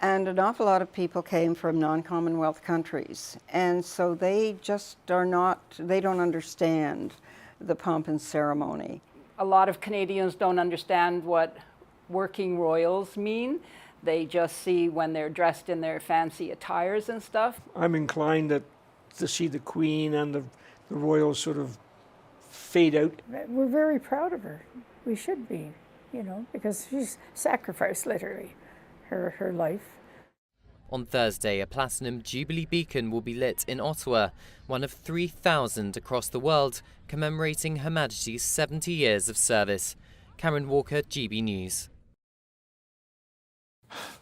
and an awful lot of people came from non-Commonwealth countries, and so they just they don't understand the pomp and ceremony.
A lot of Canadians don't understand what working royals mean. They just see when they're dressed in their fancy attires and stuff.
I'm inclined to see the Queen and the royals sort of fade out.
We're very proud of her. We should be, you know, because she's sacrificed literally her life.
On Thursday, a platinum Jubilee beacon will be lit in Ottawa, one of 3,000 across the world, commemorating Her Majesty's 70 years of service. Karen Walker, GB News.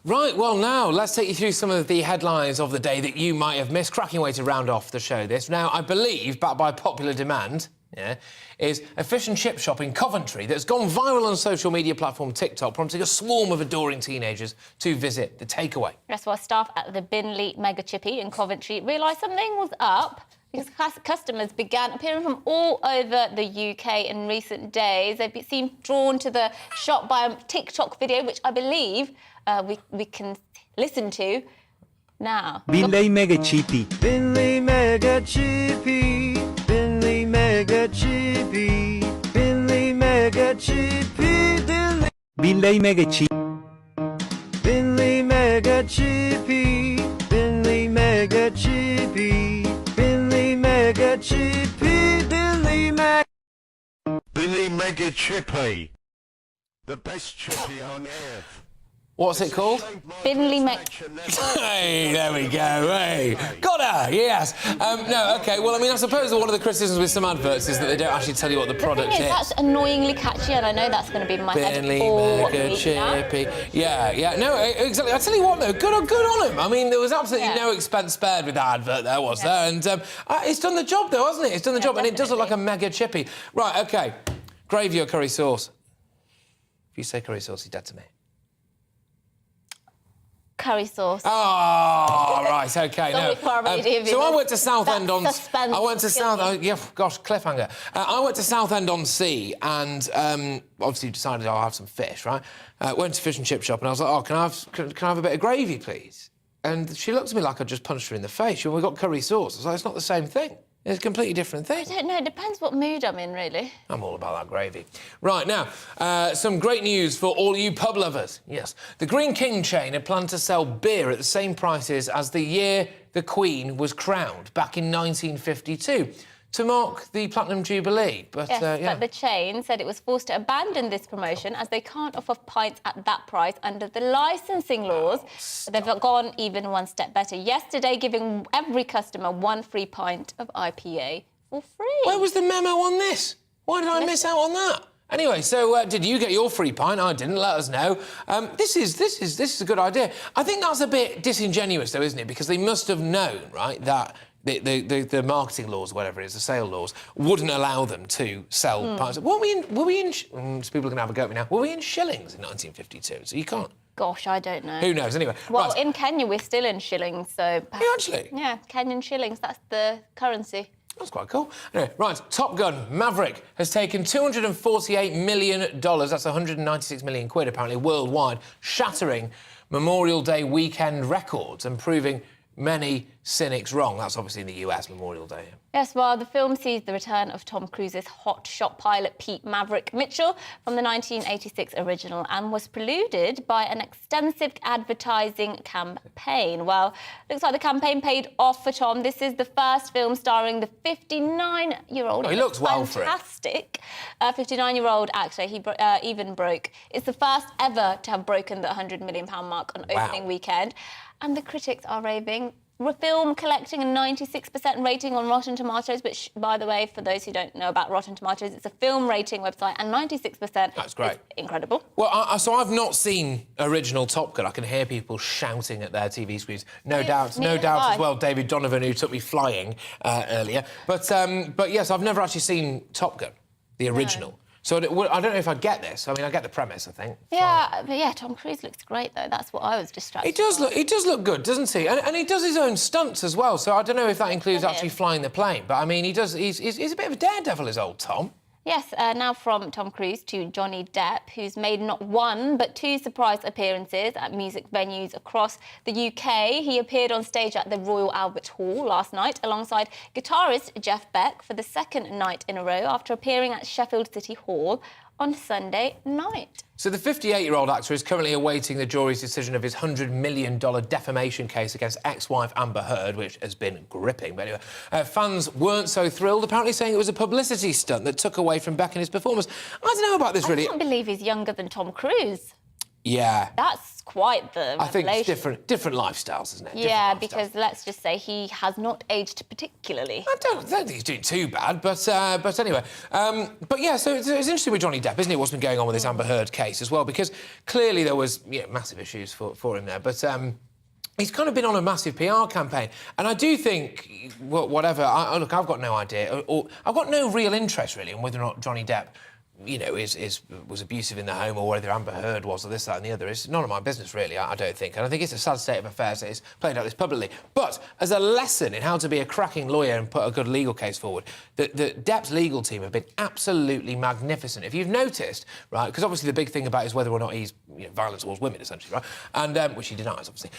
Right, well now, let's take you through some of the headlines of the day that you might have missed. Cracking way to round off the show this. Now, I believe, backed by popular demand, is a fish and chip shop in Coventry that's gone viral on social media platform TikTok, prompting a swarm of adoring teenagers to visit the takeaway.
That's why staff at the Binley Mega Chippy in Coventry realised something was up because customers began appearing from all over the UK in recent days. They've seemed drawn to the shop by a TikTok video, which I believe we can listen to now.
Binley Mega Chippy. Binley Mega Chippy. Binley Mega Chippy. Binley Mega Chippy. Binley Mega Chippy. Binley Mega Chippy. Binley Mega Chippy. Binley Mega Chippy. Binley Mega Chippy. The best chippy on earth.
What's it called?
Binley
Hey, there we go, hey. Got her, yes. No, OK, well, I mean, I suppose one of the criticisms with some adverts is that they don't actually tell you what the product is.
That's annoyingly catchy, and I know that's going to be in my head
Binley
all
Mega
week
Chippy. Yeah, no, exactly. I tell you what, though, good on him. I mean, there was absolutely no expense spared with that advert there, was there? And it's done the job, though, hasn't it? It's done the job,
definitely.
And it does look like a mega chippy. Right, OK, gravy or curry sauce? If you say curry sauce, he's dead to me.
Curry sauce.
Oh, right, OK. So I went to Southend on...
I
went to Southend... yeah, gosh, cliffhanger. I went to Southend on Sea and obviously decided I'll have some fish, right? Went to fish and chip shop and I was like, oh, can I have a bit of gravy, please? And she looked at me like I just punched her in the face. She went, we've got curry sauce. I was like, it's not the same thing. It's a completely different thing.
I don't know. It depends what mood I'm in, really.
I'm all about that gravy. Right, now, some great news for all you pub lovers. Yes, the Green King chain had planned to sell beer at the same prices as the year the Queen was crowned, back in 1952, to mark the Platinum Jubilee. But,
but the chain said it was forced to abandon this promotion as they can't offer pints at that price under the licensing laws. But they've gone even one step better yesterday, giving every customer one free pint of IPA for free.
Where was the memo on this? Why did I miss out on that? Anyway, so did you get your free pint? I didn't. Let us know. This is a good idea. I think that's a bit disingenuous, though, isn't it? Because they must have known, right, that the marketing laws, whatever it is, the sale laws, wouldn't allow them to sell pints. Were we in people are going to have a go at me now. Were we in shillings in 1952? So you can't.
Gosh, I don't know.
Who knows? Anyway.
Well,
right.
in Kenya, we're still in shillings, so...
Actually?
Yeah, Kenyan shillings. That's the currency.
That's quite cool. Anyway, right, Top Gun Maverick has taken $248 million, that's 196 million quid, apparently, worldwide, shattering Memorial Day weekend records and proving many cynics wrong. That's obviously in the US, Memorial Day.
Yes, well, the film sees the return of Tom Cruise's hotshot pilot Pete Maverick Mitchell from the 1986 original and was preluded by an extensive advertising campaign. Well, looks like the campaign paid off for Tom. This is the first film starring the 59-year-old...
Oh, he looks well for it.
Fantastic 59-year-old actor. He even broke... It's the first ever to have broken the £100 million mark on opening weekend. And the critics are raving film collecting a 96% rating on Rotten Tomatoes, which, by the way, for those who don't know about Rotten Tomatoes, it's a film rating website, and 96%.
That's great.
Is incredible.
Well, so I've not seen original Top Gun. I can hear people shouting at their TV screens. No doubt as well, David Donovan, who took me flying earlier. But yes, I've never actually seen Top Gun, the original. No. So I don't know if I get this. I mean, I get the premise, I think.
Yeah, but yeah, Tom Cruise looks great, though. That's what I was distracted by.
He does look good, doesn't he? And he does his own stunts as well, so I don't know if that includes actually flying the plane. But, I mean, he's a bit of a daredevil, is old Tom.
Yes, now from Tom Cruise to Johnny Depp, who's made not one but two surprise appearances at music venues across the UK. He appeared on stage at the Royal Albert Hall last night alongside guitarist Jeff Beck for the second night in a row after appearing at Sheffield City Hall on Sunday night.
So the 58-year-old actor is currently awaiting the jury's decision of his $100 million defamation case against ex-wife Amber Heard, which has been gripping. But anyway, fans weren't so thrilled, apparently saying it was a publicity stunt that took away from Beck and his performance. I don't know about this, really.
I can't believe he's younger than Tom Cruise.
Yeah.
That's quite the revelation.
I think it's different lifestyles, isn't it?
Yeah, because let's just say he has not aged particularly.
I don't think he's doing too bad, but anyway. But yeah, so it's interesting with Johnny Depp, isn't it, what's been going on with this Amber Heard case as well, because clearly there was massive issues for him there, but he's kind of been on a massive PR campaign, and I do think, whatever, look, I've got no idea, or I've got no real interest, really, in whether or not Johnny Depp, you know, was abusive in the home, or whether Amber Heard was, or this, that and the other. It's none of my business, really, I don't think. And I think it's a sad state of affairs that it's played out this publicly. But as a lesson in how to be a cracking lawyer and put a good legal case forward, the Depp's legal team have been absolutely magnificent. If you've noticed, right, because obviously the big thing about it is whether or not he's violent towards women, essentially, right? And which he denies, obviously.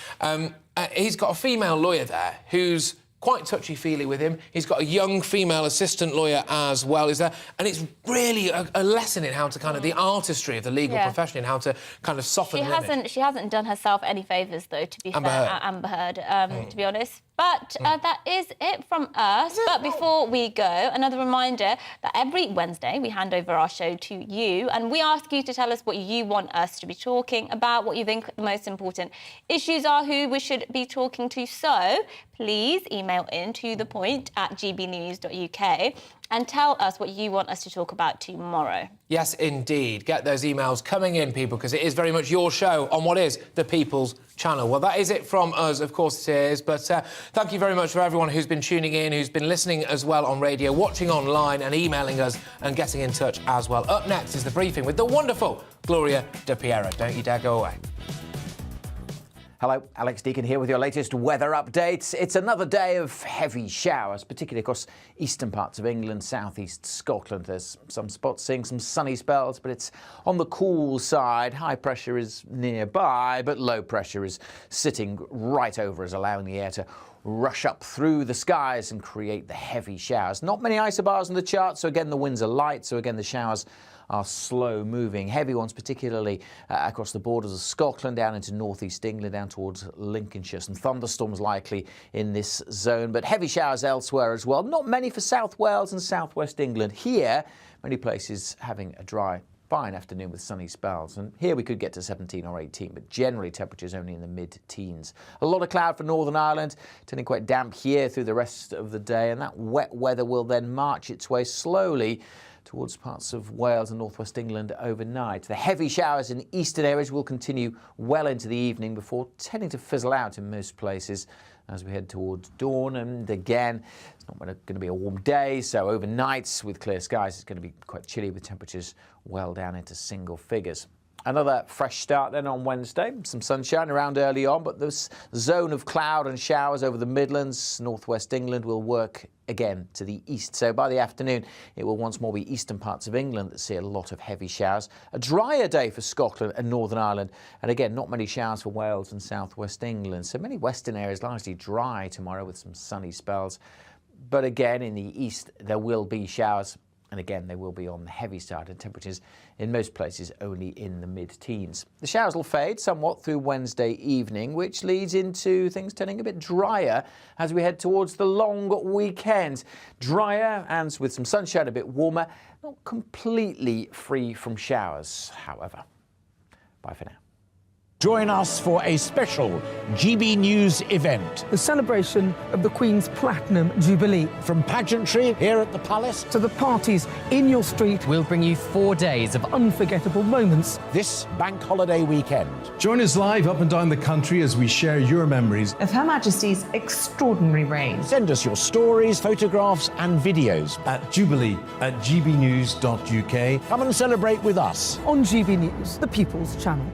He's got a female lawyer there who's quite touchy-feely with him. He's got a young female assistant lawyer as well, is there? And it's really a lesson in how to kind of the artistry of the legal profession and how to kind of soften limits.
She hasn't done herself any favours, though, to be fair, Amber Heard, to be honest. But that is it from us. But before we go, another reminder that every Wednesday we hand over our show to you and we ask you to tell us what you want us to be talking about, what you think the most important issues are, who we should be talking to. So please email in to thepoint@gbnews.uk and tell us what you want us to talk about tomorrow.
Yes, indeed. Get those emails coming in, people, because it is very much your show on what is the People's Channel. Well, that is it from us, of course it is, but thank you very much for everyone who's been tuning in, who's been listening as well on radio, watching online and emailing us and getting in touch as well. Up next is The Briefing with the wonderful Gloria De Piero. Don't you dare go away.
Hello, Alex Deakin here with your latest weather updates. It's another day of heavy showers, particularly across eastern parts of England, southeast Scotland. There's some spots seeing some sunny spells, but it's on the cool side. High pressure is nearby, but low pressure is sitting right over us, allowing the air to rush up through the skies and create the heavy showers. Not many isobars in the chart, so again the winds are light, so again the showers are slow moving. Heavy ones particularly across the borders of Scotland, down into northeast England, down towards Lincolnshire. Some thunderstorms likely in this zone, but heavy showers elsewhere as well. Not many for South Wales and southwest England. Here, many places having a dry, fine afternoon with sunny spells, and here we could get to 17 or 18, but generally temperatures only in the mid-teens. A lot of cloud for Northern Ireland, turning quite damp here through the rest of the day, and that wet weather will then march its way slowly towards parts of Wales and northwest England overnight. The heavy showers in eastern areas will continue well into the evening before tending to fizzle out in most places as we head towards dawn. And again, it's not going to be a warm day, so overnight with clear skies it's going to be quite chilly with temperatures well down into single figures. Another fresh start then on Wednesday. Some sunshine around early on, but this zone of cloud and showers over the Midlands, northwest England will work again to the east. So by the afternoon, it will once more be eastern parts of England that see a lot of heavy showers. A drier day for Scotland and Northern Ireland. And again, not many showers for Wales and southwest England. So many western areas largely dry tomorrow with some sunny spells. But again, in the east, there will be showers. And again, they will be on the heavy side, and temperatures in most places only in the mid-teens. The showers will fade somewhat through Wednesday evening, which leads into things turning a bit drier as we head towards the long weekend. Drier and with some sunshine, a bit warmer, not completely free from showers, however. Bye for now.
Join us for a special GB News event.
The celebration of the Queen's Platinum Jubilee.
From pageantry here at the Palace
to the parties in your street.
We'll bring you 4 days of
unforgettable moments.
This bank holiday weekend.
Join us live up and down the country as we share your memories
of Her Majesty's extraordinary reign.
Send us your stories, photographs and videos
at jubilee@gbnews.uk.
Come and celebrate with us
on GB News, the People's Channel.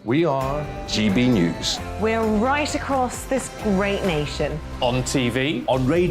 We are GB News.
We're right across this great nation.
on TV, on radio.